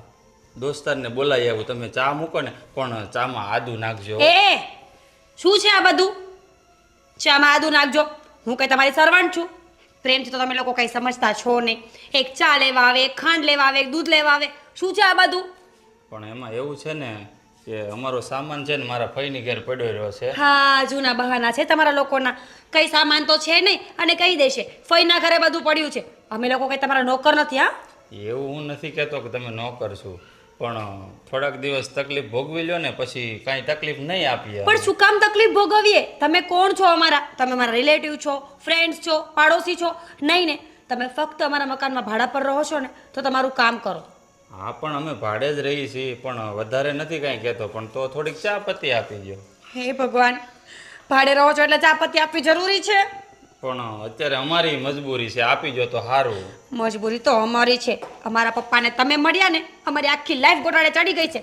દોસ્તારને બોલાવી આવું. તમે ચા મૂકો ને, પણ ચામાં આદુ નાખજો. એ શું છે આ બધું? ચામાં આદુ નાખજો? હું કઈ તમારી સર્વન્ટ છું? પ્રેમથી તો તમે લોકો કઈ સમજતા છો નહીં. એક ચા લેવા આવે, એક ખાંડ લેવા આવે, એક દૂધ લેવા આવે. શું છે આ બધું? પણ એમાં એવું છે ને કે અમારો સામાન છે ને મારા ફઈની ઘેર પડ્યો રહ્યો છે. હા, જૂના બહાના છે તમારા લોકોના. કઈ સામાન તો છે નહીં અને કહી દેશે ફઈના ઘરે બધું પડ્યું છે. અમે લોકો કઈ તમારા નોકર નથી. હા, એવું હું નથી કહેતો કે તમે ન કરશો, પણ થોડાક દિવસ તકલીફ ભોગવી લ્યો ને, પછી કાંઈ તકલીફ નહીં આપીએ. પણ શું કામ તકલીફ ભોગવીએ? તમે કોણ છો અમારા? તમે મારા રિલેટિવ છો, ફ્રેન્ડ્સ છો, પાડોશી છો? નહીં ને. તમે ફક્ત અમારા મકાનમાં ભાડા પર રહો છો ને, તો તમારું કામ કરો. હા, પણ અમે ભાડે જ રહીએ છીએ, પણ વધારે નથી કાંઈ કહેતો, પણ તો થોડીક ચા પત્તી આપી દો. હે ભગવાન, ભાડે રહો છો એટલે ચા પત્તી આપવી જરૂરી છે? પણ અત્યારે અમારી મજબૂરી છે, આપી જો તો સારું. મજબૂરી તો અમારી છે. અમારા પપ્પાને તમે મળ્યા ને, અમારી આખી લાઈફ ગોટાળે ચડી ગઈ છે.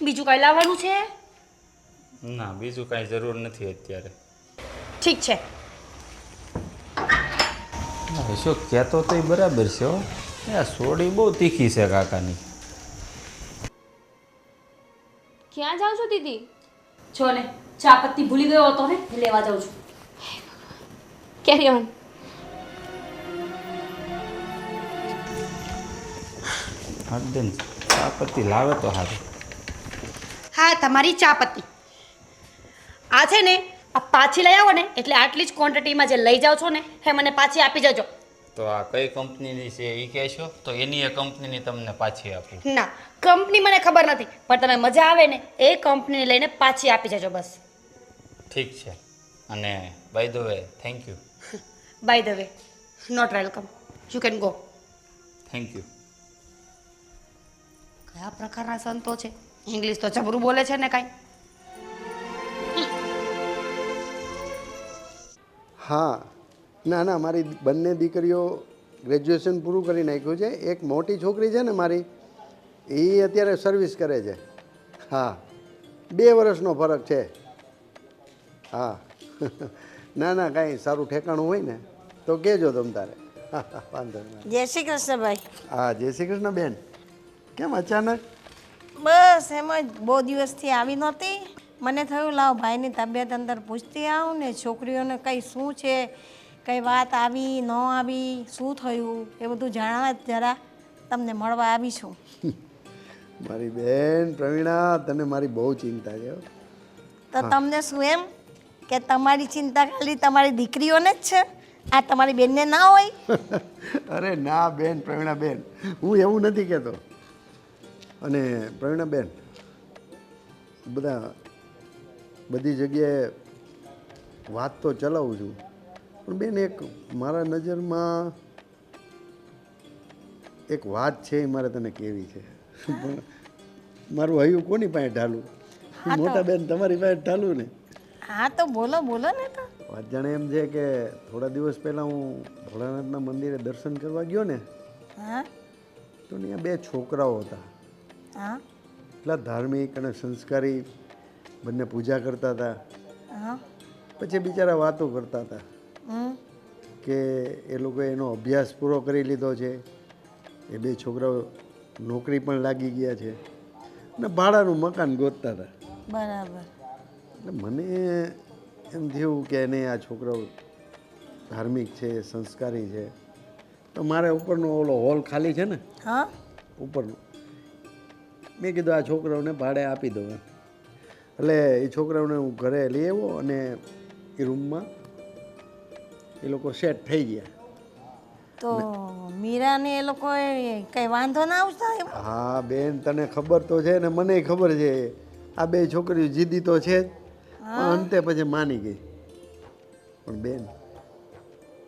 બીજું કઈ લાવવાનું છે? ના, બીજું કાંઈ જરૂર નથી અત્યારે. ઠીક છે. શું કહેતો તો એ બરાબર છે હો. આ સોડી બહુ તીખી છે કાકાની. ક્યાં જાઓ છો દીદી? જો ને, ચા પત્તી ભૂલી ગયો હતો ને, એ લેવા જાઉં છું. કેરી ઓન. બેન, ચા પત્તી લાવે તો સારું. હા, તમારી ચા પત્તી આ છે ને, આ પાછી લઈ આવો ને, એટલે આટલી જ ક્વોન્ટિટીમાં જે લઈ જાઓ છો ને, એ મને પાછી આપી જજો. તો આ કઈ કંપનીની છે એ કહેશો તો એની એ કંપનીની તમને પાછી આપું. ના, કંપની મને ખબર નથી, પણ તમે મજા આવે ને એ કંપનીને લઈને પાછી આપી જજો બસ. ઠીક છે. અને by the way thank you. By the way, not welcome. You can go. Thank you. કયા પ્રકારના સંતો છે? ઇંગ્લિશ તો જબરું બોલે છે ને કાંઈ. હા, ના ના, મારી બંને દીકરીઓ ગ્રેજ્યુએશન પૂરું કરી નાખ્યું છે. એક મોટી છોકરી છે ને મારી, એ અત્યારે સર્વિસ કરે છે. હા, 2 વર્ષનો ફરક છે. હા ના ના, કાંઈ સારું ઠેકાણું હોય ને તો કહેજો તમ તારે. વાંધો નહીં. જય શ્રી કૃષ્ણ ભાઈ. હા, જય શ્રી કૃષ્ણ બેન. કેમ અચાનક? બસ એમ જ, બહુ દિવસથી આવી નહોતી. મને થયું લાવ ભાઈની તબિયત અંદર પૂછતી આવું ને, છોકરીઓને કંઈ શું છે, કંઈ વાત આવી ન આવી, શું થયું એ બધું જાણવા જરા તમને મળવા આવી છું. મારી બેન પ્રવીણા, તને મારી બહુ ચિંતા છે. તો તમને શું એમ કે તમારી ચિંતા ખાલી તમારી દીકરીઓને જ છે? આ તમારી બેનને ના હોય? અરે ના બેન, પ્રવીણા બેન, હું એવું નથી કહેતો. અને પ્રવીણા બેન, બધી જગ્યાએ વાત તો ચલાવું છું, પણ બેન એક મારા નજરમાં એક વાત છે, એ મારે તને કહેવી છે. પણ મારું હૈયું કોની પાસે ઢાલું? મોટા બેન તમારી પાસે ઢાલું ને? હા તો બોલો બોલો ને. તો વાત જાણે એમ છે કે થોડા દિવસ પહેલાં હું ભોળાનાથના મંદિરે દર્શન કરવા ગયો ને, હા તો ત્યાં 2 છોકરાઓ હતા. હા એટલા ધાર્મિક અને સંસ્કારી, બંને પૂજા કરતા હતા. હા. પછી બિચારા વાતો કરતા હતા કે એ લોકોએ એનો અભ્યાસ પૂરો કરી લીધો છે, એ 2 છોકરાઓ નોકરી પણ લાગી ગયા છે અને ભાડાનું મકાન ગોતતા હતા. બરાબર. એટલે મને એમ થયું કે એને આ છોકરાઓ ધાર્મિક છે, સંસ્કારી છે, તો મારે ઉપરનો ઓલો હોલ ખાલી છે ને, હા ઉપરનો મેં કીધું આ છોકરાઓને ભાડે આપી દઉં એમ. એટલે એ છોકરાઓને હું ઘરે લઈ આવ્યો અને એ રૂમમાં એ લોકો સેટ થઈ ગયા. તો મીરાને એ લોકોએ કંઈ વાંધો ના આવતા એમ? હા બેન, તને ખબર તો છે ને મને ખબર છે. આ બે છોકરીઓ જીદી તો છે જ, પણ અંતે પછી માની ગઈ. પણ બેન,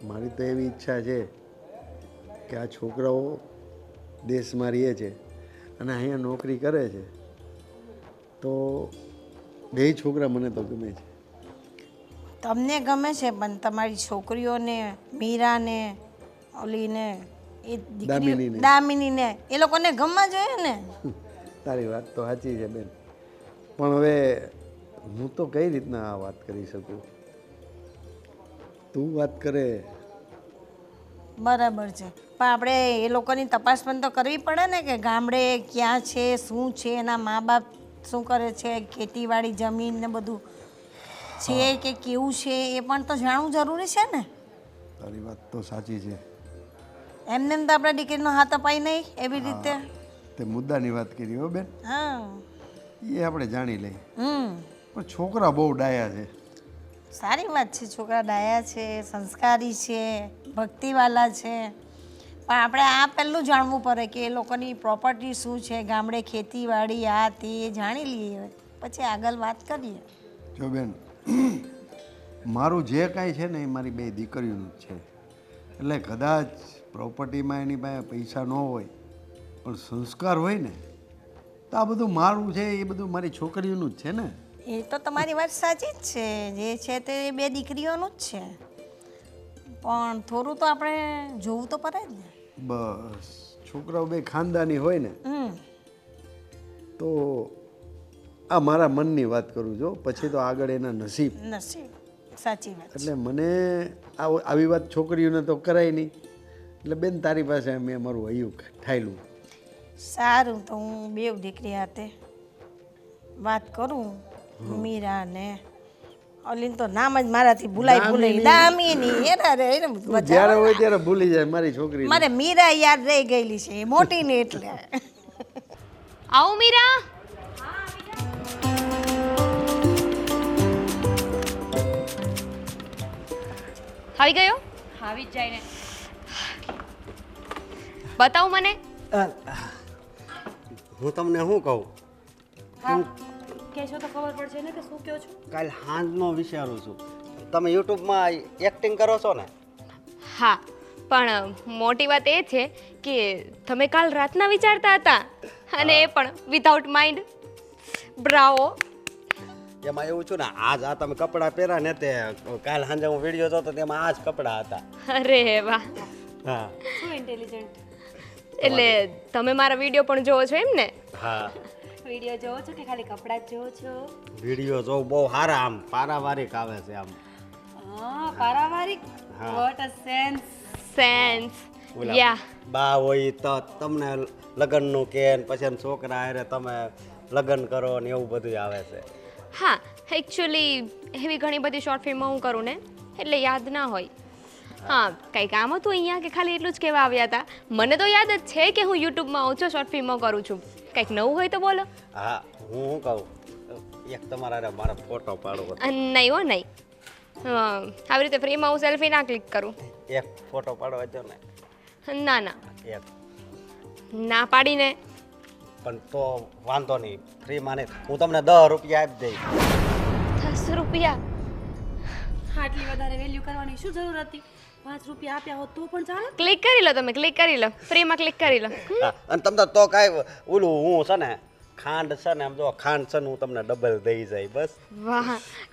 મારી તો એવી ઈચ્છા છે કે આ છોકરાઓ દેશમાં રહે છે અને અહીંયા નોકરી કરે છે, તો બે છોકરા મને તો ગમે છે. તમને ગમે છે પણ તમારી છોકરીઓને, મીરાને, ઓલીને, એ દામિનીને. દામિનીને, એ લોકોને ગમવા જોઈએ ને. તારી વાત તો સાચી છે બેન, પણ હવે હું તો કઈ રીતના આ વાત કરી શકું? તું વાત કરે. બરાબર છે, પણ આપણે એ લોકોની તપાસ પણ તો કરવી પડે ને કે ગામડે ક્યાં છે, શું છે, એના મા બાપ શું કરે છે, ખેતીવાડી જમીન ને બધું છે કે કેવું છે એ પણ તો જાણવું જરૂરી છે ને. તારી વાત તો સાચી છે. એમને એમ તો આપણા દીકરીનો હાથ અપાય નહીં એવી રીતે. તે મુદ્દાની વાત કરી હો બેન, હા. એ આપણે જાણી લઈએ. હમ. પણ છોકરા બહુ ડાયા છે. સારી વાત છે, છોકરા ડાયા છે, સંસ્કારી છે, ભક્તિવાલા છે, પણ આપણે આ પહેલું જાણવું પડે કે એ લોકોની પ્રોપર્ટી શું છે, ગામડે ખેતીવાડી આ તે જાણી લઈએ, પછી આગળ વાત કરીએ. જો બેન, મારું જે કાંઈ છે ને એ મારી બે દીકરીઓનું જ છે. એટલે કદાચ પ્રોપર્ટીમાં એની પાસે પૈસા ન હોય પણ સંસ્કાર હોય ને તો આ બધું મારું છે એ બધું મારી છોકરીઓનું જ છે ને. એ તો તમારી વાત સાચી જ છે, જે છે તે બે દીકરીઓનું જ છે, પણ થોડું તો આપણે જોવું તો પડે જ ને. બસ છોકરાઓ બે ખાનદાની હોય ને તો આ મારા મનની વાત કરું છું, પછી તો આગળ એના નસીબ. સાચી વાત. એટલે મને આવી વાત છોકરીઓને તો કરાય નહીં. એટલે બેન તારી પાસે મેં મારું હૈયું ઠાયલું. સારું, તો હું બે દીકરી હાથે વાત કરું. મીરા ને ઓલીન તો નામ જ મારાથી ભૂલાઈ દામિની. જ્યારે હોય ત્યારે ભૂલી જાય મારી છોકરી. મારે મીરા યાદ રહી ગયેલી છે, મોટી ને એટલે. આવો મીરા. આવી ગયો? આવી જ જાય ને. બતાવ મને. હું તમને શું કહું, કહેશો તો ખબર પડશે ને કે શું કહો છો. કાલ સાંજનો વિચારું છું, તમે યુટ્યુબમાં એક્ટિંગ કરો છો ને? હા, પણ મોટી વાત એ છે કે તમે કાલ રાતના વિચારતા હતા, અને એ પણ વિધાઉટ માઇન્ડ. બ્રાવો. એમાં એવું છું ને, આજ આ તમે કપડાં પહેર્યા ને તે કાલ સાંજે હું વિડીયો જોતો તેમાં આ જ કપડાં હતા. અરે વાહ. હા, શું ઇન્ટેલિજન્ટ. એટલે તમે મારા વિડીયો પણ જોવો છો એમ ને? હા. વિડીયો જોવો છો કે ખાલી કપડાં જ જોવો છો? વિડીયો જોઉં બહુ સારા, આમ પારાવારિક આવે છે આમ. હા, પારાવારિક. What a sense. સેન્સ. ઓલા યા. બા હોય તો તમને લગ્નનું કે ને પછી એમ છોકરા હારે તમે લગ્ન કરો ને એવું બધું આવે છે. હા, એકચ્યુઅલી એવી ઘણી બધી શોર્ટ ફિલ્મો હું કરું ને એટલે યાદ ના હોય. હા, કંઈ કામ હતું અહીંયા કે ખાલી એટલું જ કહેવા આવ્યા હતા? મને તો યાદ જ છે કે હું યુટ્યુબમાં ઓછો શોર્ટ ફિલ્મો કરું છું. કંઈક નવું હોય તો બોલો. હા, હું શું કહું, એક તમારા હારે મારો ફોટો પાડવો હતો. નહીં હો નહીં. આવી રીતે ફ્રીમાં હું સેલ્ફી ના ક્લિક કરું. એક ફોટો પાડવા દો ને. ના ના, એક ના પાડીને. પણ તો વાંધો નહીં, ફ્રીમાં નહીં, હું તમને 10 રૂપિયા આપી દઈશ. 10 રૂપિયા? આટલી વધારે વેલ્યુ કરવાની શું જરૂર હતી? 5 રૂપિયા આપ્યા હોત તો પણ ચાલે. ક્લિક કરી લો, તમે ક્લિક કરી લો, ફ્રીમાં ક્લિક કરી લો. હા, અને તમને તો કાંઈ ઓલું હું છે ને ખાંડ છે ને, આમ જો ખાંડ છે ને હું તમને ડબલ દઈ જાય બસ. વાહ,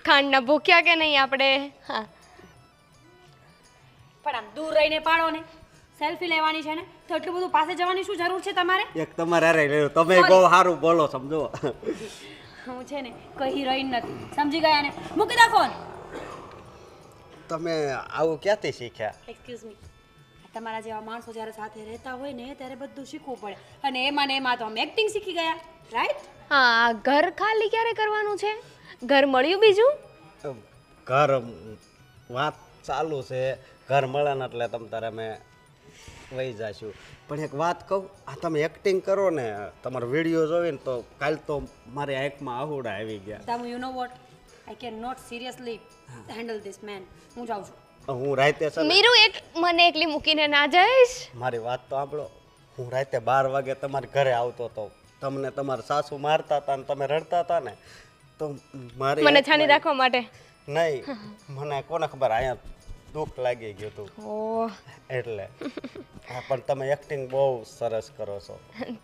ખાંડના ભૂખ્યા કે નહીં આપણે? હા, પણ આમ દૂર રહીને પાડો ને. સેલ્ફી લેવાની છે ને તો એટલું બધું પાસે જવાની શું જરૂર છે તમારે? એક તમારે હારે રહ્યો, તમે બહુ સારું બોલો, સમજો. હું છે ને કઈ હિરોઈન નથી, સમજી ગયા ને? મૂકી દો ફોન. તમે આવું ક્યાંથી શીખ્યા? એક્સક્યુઝ મી, તમારા જેવા માણસો જ્યારે સાથે રહેતા હોય ને ત્યારે બધું શીખવું પડે, અને એમાં ને એમાં તો અમે એક્ટિંગ શીખી ગયા, રાઈટ? હા, ઘર ખાલી ક્યારે કરવાનું છે? ઘર મળ્યું બીજું? ઘર વાત ચાલુ છે, ઘર મળે ને એટલે તમ તારે અમે વહી જઈશું. પણ એક વાત કહું, આ તમે એક્ટિંગ કરો ને, તમારો વિડીયો જોઈને તો કાલ તો મારી આંખમાં આહુડા આવી ગયા. Damu you know what, I can not seriously handle this man. હું જાઉં છું. હું રાતે છે ને, મીરુ મને એકલી મૂકીને ના જઈશ. મારી વાત તો સાંભળો, હું રાતે 12 વાગે તમારા ઘરે આવતો હતો, તમને તમારા સાસુ મારતા હતા ને તમે રડતા હતા ને, તો મારી મને છાની રાખવા માટે. નહીં, મને કોને ખબર અહીંયા દુઃખ લાગી ગયું હતું ઓહ, એટલે. હા, પણ તમે એક્ટિંગ બહુ સરસ કરો છો.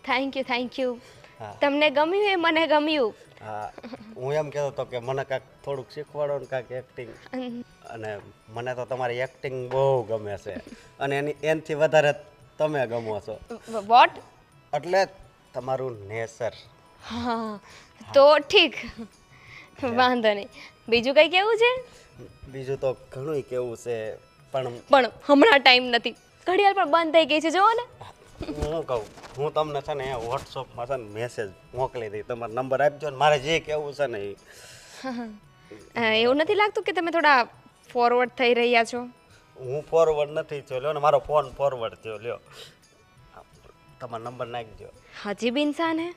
Thank you. હા. તમને ગમ્યું એ મને ગમ્યું. હા, હું એમ કહેતો હતો કે મને કાંઈક થોડુંક શીખવાડો ને કાંઈક એક્ટિંગ. અને મને તો તમારી એક્ટિંગ બહુ ગમે છે, અને એનાથી વધારે તમે ગમો છો. વોટ? એટલે તમારું નેચર. હા, તો ઠીક, વાંધો નહીં. બીજું કંઈ કેવું છે? બીજું તો ઘણું કેવું છે, પણ પણ હમણાં ટાઈમ નથી, ઘડિયાળ પણ બંધ થઈ ગઈ છે, જુઓ ને. હું કહું, હું તમને છે ને વોટ્સઅપમાં છે ને મેસેજ મોકલી દઈ, તમારો નંબર આપજો ને મારે જે કહેવું છે ને એવું નથી લાગતું કે તમે થોડા ફોરવર્ડ થઈ રહ્યા છો? હું ફોરવર્ડ નથી થયો, લ્યો ને મારો ફોન ફોરવર્ડ થયો, લ્યો તમારો નંબર નાખજો. હજી બી ઇન્સાન હે.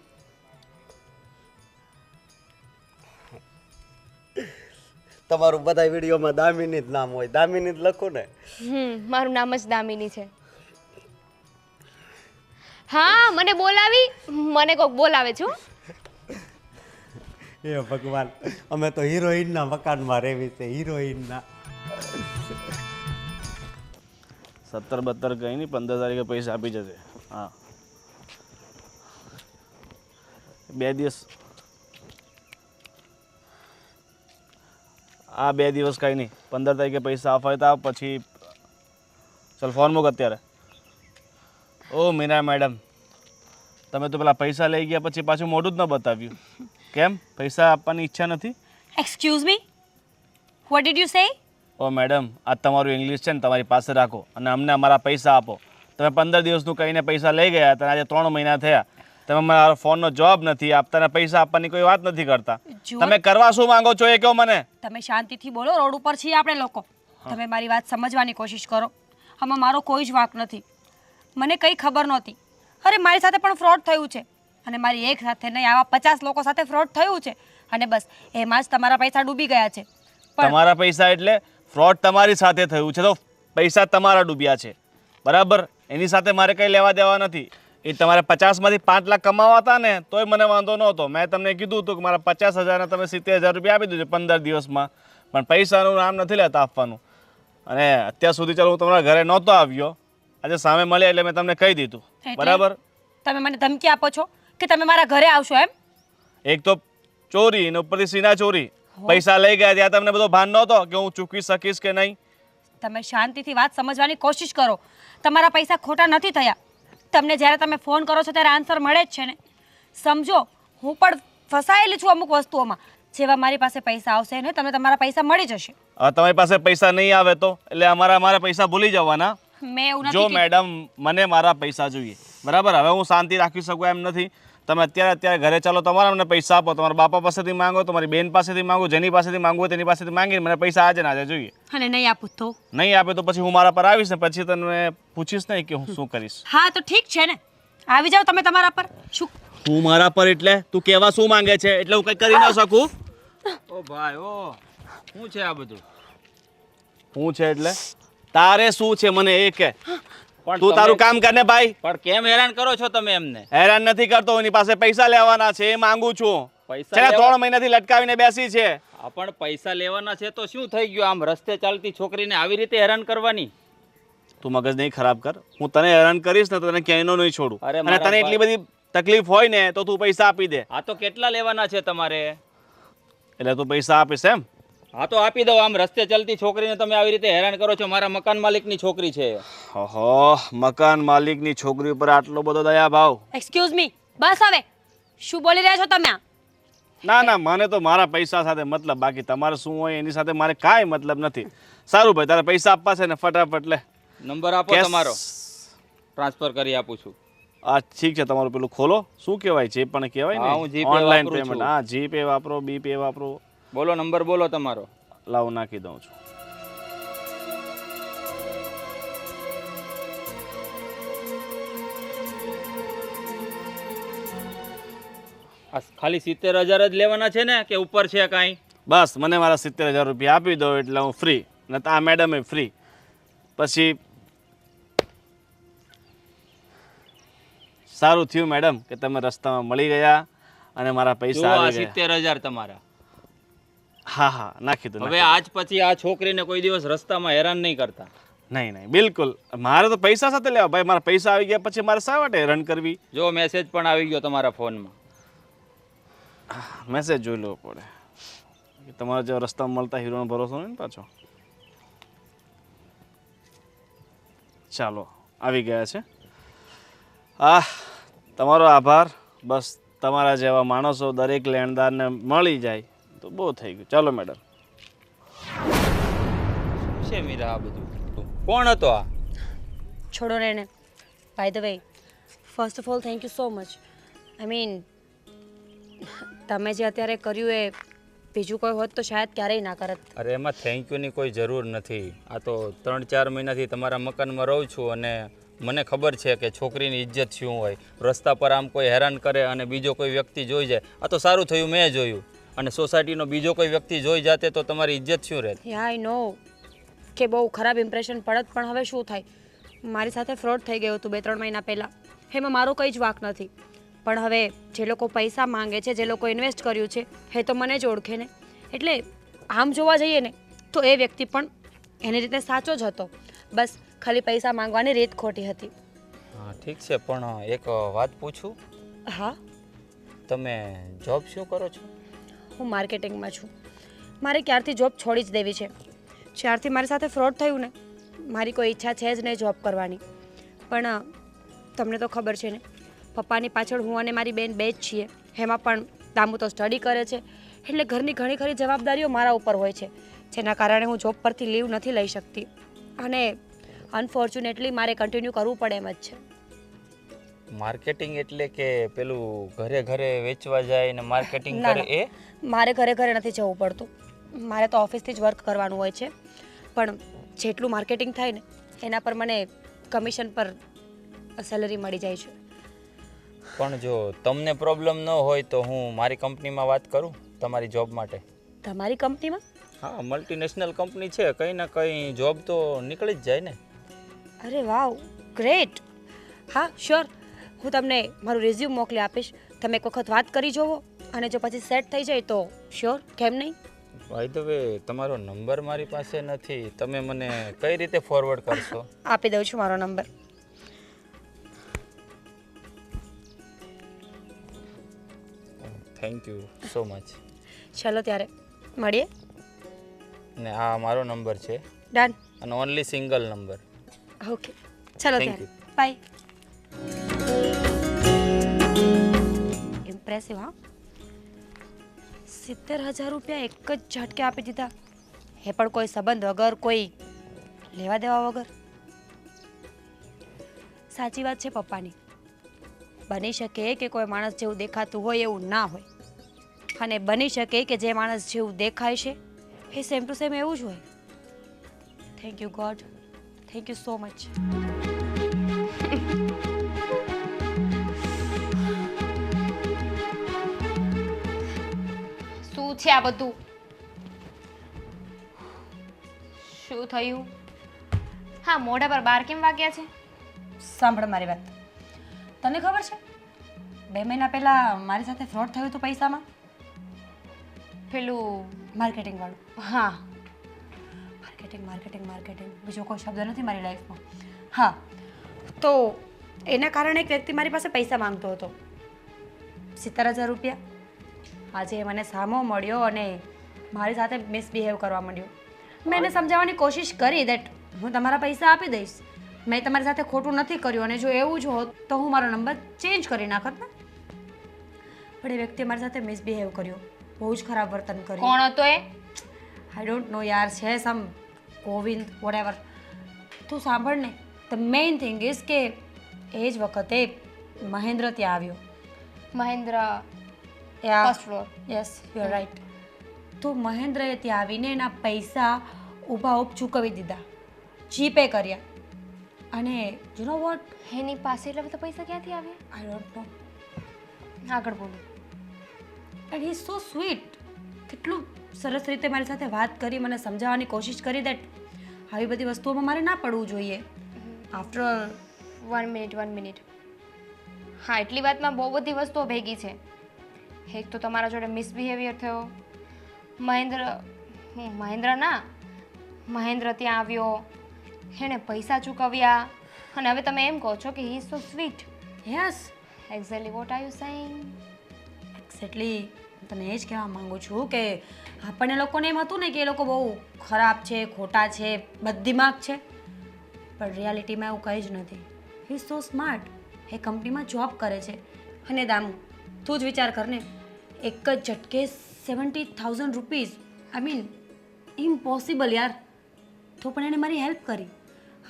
તમારું બધા વિડીયોમાં દામિની જ નામ હોય, દામિની જ લખું ને. મારું નામ જ દામિની છે. હા, મને બોલાવી, મને કોક બોલાવે છો. એ ભગવાન, અમે તો હિરોઈનના મકાનમાં રહેવી છે, હિરોઈનના. 17-72 કંઈ નહીં, 15 તારીખે પૈસા આપી જશે. હા, 2 દિવસ. આ 2 દિવસ કંઈ નહીં, 15 તારીખે પૈસા આપવા હતા પછી. ચાલ ફોન મૂક અત્યારે. ઓ મીના મેડમ, તમે તો પેલા પૈસા લઈ ગયા પછી પાછું મોઢું જ ન બતાવ્યું. કેમ, પૈસા આપવાની ઈચ્છા નથી? Excuse me, what did you say? ઓ મેડમ, આ તમારું ઇંગ્લિશ છે ને તમારી પાસે રાખો અને અમને અમારા પૈસા આપો. તમે 15 દિવસનું કહીને પૈસા લઈ ગયા હતા, આજે 3 મહિના થયા, તમે મારા ફોનનો જવાબ નથી આપતા ને પૈસા આપવાની કોઈ વાત નથી કરતા. તમે કરવા શું માંગો છો એ કહો મને. તમે શાંતિથી બોલો, રોડ ઉપર છીએ આપણે લોકો. તમે મારી વાત સમજવાની કોશિશ કરો. આમાં મારો કોઈ જ વાંક નથી. મને કંઈ ખબર નહોતી. અરે મારી સાથે પણ ફ્રોડ થયું છે, અને મારી એક સાથે નહીં, આવા 50 લોકો સાથે ફ્રોડ થયું છે, અને બસ એમાં જ તમારા પૈસા ડૂબી ગયા છે. તમારા પૈસા એટલે ફ્રોડ તમારી સાથે થયું છે, તો પૈસા તમારા ડૂબ્યા છે, બરાબર? એની સાથે મારે કંઈ લેવા દેવા નથી. એ તમારે 50માંથી 5 લાખ કમાવા હતા ને તોય મને વાંધો નહોતો. મેં તમને કીધું હતું કે મારા 50,000 તમે 70,000 રૂપિયા આપી દેજો 15 દિવસમાં, પણ પૈસાનું નામ નથી લેતા આપવાનું. અને અત્યાર સુધી ચાલો હું તમારા ઘરે નહોતો આવ્યો, આજે સામે મળ્યા એટલે મેં તમને કહી દીધું, બરાબર? તમે મને ધમકી આપો છો કે તમે મારા ઘરે આવશો એમ? એક તો ચોરી ને ઉપરથી સીના ચોરી. પૈસા લઈ ગયા ત્યાં તમને બધો ભાન નહોતો કે હું ચૂકવી શકીશ કે નહીં? તમે શાંતિથી વાત સમજવાની કોશિશ કરો. તમારા પૈસા ખોટા નથી થયા. તમને જ્યારે તમે ફોન કરો છો ત્યારે આન્સર મળે જ છે ને. સમજો, હું પણ ફસાયેલી છું અમુક વસ્તુઓમાં. જેવા મારી પાસે પૈસા આવશે ને તમને તમારા પૈસા મળી જશે. તમારી પાસે પૈસા નહીં આવે તો એટલે અમારા પૈસા ભૂલી જવાના? મેં એવું જો નથી મેડમ, મને મારા પૈસા જોઈએ, બરાબર? હવે હું શાંતિ રાખી શકું એમ નથી. તમે અત્યારે ઘરે ચાલો, તમારા મને પૈસા આપો. તમારા બાપા પાસેથી માંગો, તમારી બેન પાસેથી માંગો, જેની પાસેથી માંગવું હોય તેની પાસેથી માંગીને મને પૈસા આજે ને આજે જોઈએ. અને નહીં આપું તો? નહીં આપે તો પછી હું મારા પર આવીશ ને પછી તને પૂછીશ નહીં કે હું શું કરીશ. હા તો ઠીક છે ને, આવી જાઓ તમે તમારા પર. શું તું મારા પર એટલે તું કેવા શું માંગે છે? એટલે હું કંઈ કરી ન શકું? ઓ ભાઈ, ઓ શું છે આ બધું? શું છે એટલે તારે શું છે મને એ કે? તું તારું કામ કર ને ભાઈ. પણ કેમ હેરાન કરો છો તમે એમને? હેરાન નથી કરતો, એની પાસે પૈસા લેવાના છે એ માંગુ છું. પૈસા છે લેવા- 3 મહિનાથી લટકાવીને બેસી છે. આ પણ પૈસા લેવાના છે તો શું થઈ ગયું? આમ રસ્તે ચાલતી છોકરીને આવી રીતે હેરાન કરવાની? તું મગજ નહીં ખરાબ કર. હું તને હેરાન કરીશ ને તો તને ક્યાંયનો નહીં છોડું. અરે અને મારા તને એટલી બધી તકલીફ હોય ને તો તું પૈસા આપી દે. આ તો કેટલા લેવાના છે તમારે? એટલે તું પૈસા આપીશ એમ? હા તો આપી દો. આમ રસ્તે ચાલતી છોકરીને તમે આવી રીતે હેરાન કરો છો. મારા મકાન માલિકની છોકરી છે. ઓહો, મકાન માલિકની છોકરી ઉપર આટલો બધો દયા ભાવ? એક્સક્યુઝ મી, બસ હવે શું બોલી રહ્યા છો તમે? ના ના, મને તો મારા પૈસા સાથે મતલબ, બાકી તમારે શું હોય એની સાથે મારે કાંઈ મતલબ નથી. સારું ભાઈ, તારે પૈસા આપવા છે ને ફટાફટ લે. નંબર આપો કેશ. તમારો, ટ્રાન્સફર કરી આપું છું. આ ઠીક છે, તમારું પેલું ખોલો. શું કહેવાય છે પણ કહેવાય હા, હું ને GPay ઓનલાઈન વાપરું પેમેન્ટ. છું. હા, જીપે વાપરો, બીપે વાપરો. બોલો નંબર, બોલો તમારો. લાવ નાખી દઉં છું. આ ખાલી 70,000 જ લેવાના છે ને કે ઉપર છે કાંઈ? બસ મને મારા 70,000 રૂપિયા આપી દો એટલે હું ફ્રી, ને આ મેડમે ફ્રી. પછી સારું થયું મેડમ કે તમે રસ્તામાં મળી ગયા અને મારા જો પૈસા આ આવી ગયા. 70,000 તમારા. હા હા નાખી દો હવે આજ પછી આ છોકરીને કોઈ દિવસ રસ્તામાં હેરાન નહીં કરતા. નહીં નહીં બિલકુલ, મારે તો પૈસા સાથે લેવા ભાઈ. મારા પૈસા આવી ગયા પછી મારે શા માટે રન કરવી? જો મેસેજ પણ આવી ગયો તમારા ફોનમાં. મેસેજ જોઈ લેવો પડે. તમારા જેવા રસ્તામાં મળતા હીરોનો ભરોસો નહીં ને પાછો. ચાલો આવી ગયા છે. તમારો આભાર. બસ તમારા જેવા માણસો દરેક લેણદારને મળી જાય તો બહુ થઈ ગયું. ચાલો મેડમ. શું છે મીરા આ બધું? કોણ હતો આ? છોડો ને એને. By the way, first of all thank you so much. I mean, તમે જે અત્યારે કર્યું એ બીજું કોઈ હોત તો શાયદ ક્યારેય ના કરત. અરે એમાં થેન્ક યુની કોઈ જરૂર નથી. આ તો 3-4 મહિનાથી તમારા મકાનમાં રહું છું અને મને ખબર છે કે છોકરીની ઇજ્જત શું હોય. રસ્તા પર આમ કોઈ હેરાન કરે અને બીજો કોઈ વ્યક્તિ જોઈ જાય, આ તો સારું થયું મેં જોયું. અને સોસાયટીનો બીજો કોઈ વ્યક્તિ જોઈ જાતે તો તમારી ઇજ્જત શું રહે? યા આઈ નો કે બહુ ખરાબ ઇમ્પ્રેશન પડત, પણ હવે શું થાય, મારી સાથે ફ્રોડ થઈ ગયું હતું 2-3 મહિના પહેલાં. એમાં મારો કંઈ જ વાંક નથી. પણ હવે જે લોકો પૈસા માંગે છે, જે લોકો ઇન્વેસ્ટ કર્યું છે, એ તો મને જ ઓળખે ને. એટલે આમ જોવા જઈએ ને તો એ વ્યક્તિ પણ એની રીતે સાચો જ હતો. બસ ખાલી પૈસા માંગવાની રીત ખોટી હતી. હા ઠીક છે, પણ એક વાત પૂછું? હા, તમે જોબ શું કરો છો? હું માર્કેટિંગમાં છું. મારે ક્યારથી જોબ છોડી જ દેવી છે. જ્યારથી મારી સાથે ફ્રોડ થયું ને, મારી કોઈ ઈચ્છા છે જ નહીં જોબ કરવાની. પણ તમને તો ખબર છે ને, પપ્પાની પાછળ હું અને મારી બેન બે જ છીએ. એમાં પણ દામુ તો સ્ટડી કરે છે, એટલે ઘરની ઘણી ખરી જવાબદારીઓ મારા ઉપર હોય છે, જેના કારણે હું જોબ પરથી લીવ નથી લઈ શકતી. અને અનફોર્ચ્યુનેટલી મારે કન્ટિન્યુ કરવું પડે એમ જ છે. માર્કેટિંગ એટલે કે પેલું ઘરે ઘરે વેચવા જાય ને માર્કેટિંગ ના, કરે એ? મારે ઘરે ઘરે નથી જવું પડતું. મારે તો ઓફિસથી જ વર્ક કરવાનું હોય છે. પણ જેટલું માર્કેટિંગ થાય ને એના પર મને કમિશન પર સેલરી મળી જાય છે. પણ જો તમને પ્રોબ્લેમ ન હોય તો હું મારી કંપનીમાં વાત કરું તમારી જોબ માટે. તમારી કંપનીમાં? હા, મલ્ટીનેશનલ કંપની છે, કંઈ ના કંઈ જોબ તો નીકળી જ જાય ને. અરે વાવ, ગ્રેટ. હા શ્યોર, હું તમને મારું રિઝ્યુમ મોકલી આપીશ. તમે એક વખત વાત કરી જોવો અને જો પછી સેટ થઈ જાય તો શ્યોર, કેમ નહીં. બાય ધ વે, તમારો નંબર મારી પાસે નથી, તમે મને કઈ રીતે ફોરવર્ડ કરશો? આપી દઉં છું મારો number. Thank you so much. ચલો ત્યારે મળીએ. ને આ મારો નંબર છે ડન. અને ઓનલી સિંગલ નંબર. ઓકે, ચલો Thank ત્યારે you. બાય. ઇમ્પ્રેસિવ હા. 70,000 રૂપિયા એક જ ઝટકે આપી દીધા, એ પણ કોઈ સંબંધ વગર, કોઈ લેવા દેવા વગર. સાચી વાત છે પપ્પાની. બની શકે કે કોઈ માણસ જેવું દેખાતું હોય એવું ના હોય, અને બની શકે કે જે માણસ જેવું દેખાય છે એ સેમ ટુ સેમ એવું જ હોય. Thank you God, thank you so much. શું છે આ બધું? શું થયું? હા, મોઢા પર બાર કેમ વાગ્યા છે? સાંભળ મારી વાત. તને ખબર છે 2 મહિના પહેલાં મારી સાથે ફ્રોડ થયું હતું પૈસામાં? પેલું માર્કેટિંગ વાળું. હા, માર્કેટિંગ માર્કેટિંગ માર્કેટિંગ બીજો કોઈ શબ્દ નથી મારી લાઈફમાં. હા, તો એના કારણે એક વ્યક્તિ મારી પાસે પૈસા માંગતો હતો, 70,000 રૂપિયા. આજે એ મને સામો મળ્યો અને મારી સાથે મિસબિહેવ કરવા માંડ્યો. મેં એને સમજાવવાની કોશિશ કરી દેટ હું તમારા પૈસા આપી દઈશ, મેં તમારી સાથે ખોટું નથી કર્યું, અને જો એવું જ હોત તો હું મારો નંબર ચેન્જ કરી નાખત ને. પણ એ વ્યક્તિએ મારી સાથે મિસબિહેવ કર્યો, બહુ જ ખરાબ વર્તન કર્યું. કોણ હતો એ? આઈ ડોન્ટ નો યાર, છે સમ ગોવિંદ વોટેવર. તું સાંભળ ને, ધ મેઇન થિંગ ઇઝ કે એ જ વખતે મહેન્દ્ર ત્યાં આવ્યો. મહેન્દ્ર યા first floor. Yes you are right. તો મહેન્દ્રએ ત્યાં આવીને એના પૈસા ઊભા ઊભ ચૂકવી દીધા, જીપે કર્યા. અને યુ નો વોટ, એની પાસે એટલા બધા પૈસા ક્યાંથી આવ્યા? I don't know. આગળ બોલો. And he so sweet. કેટલું સરસ રીતે મારી સાથે વાત કરી, મને સમજાવવાની કોશિશ કરી દેટ આવી બધી વસ્તુઓમાં મારે ના પડવું જોઈએ. After all 1 minute. હા, એટલી વાતમાં બહુ બધી વસ્તુઓ ભેગી છે. એક તો તમારા જોડે મિસબિહેવિયર થયો. મહેન્દ્ર ત્યાં આવ્યો, એણે પૈસા ચૂકવ્યા, અને હવે તમે એમ કહો છો કે હી is so sweet. Yes, exactly what are you saying? Exactly તને એ જ કહેવા માંગુ છું કે આપણને લોકોને એમ હતું ને કે એ લોકો બહુ ખરાબ છે, ખોટા છે, બદદિમાગ છે, પણ રિયાલિટીમાં એવું કંઈ જ નથી. હી ઇઝ સો સ્માર્ટ. એ કંપનીમાં જોબ કરે છે. અને દામુ, તું જ વિચાર કર ને, એક જ ઝટકે 70,000 રૂપીઝ. આઈ મીન ઇમ્પોસિબલ યાર. તો પણ એણે મારી હેલ્પ કરી.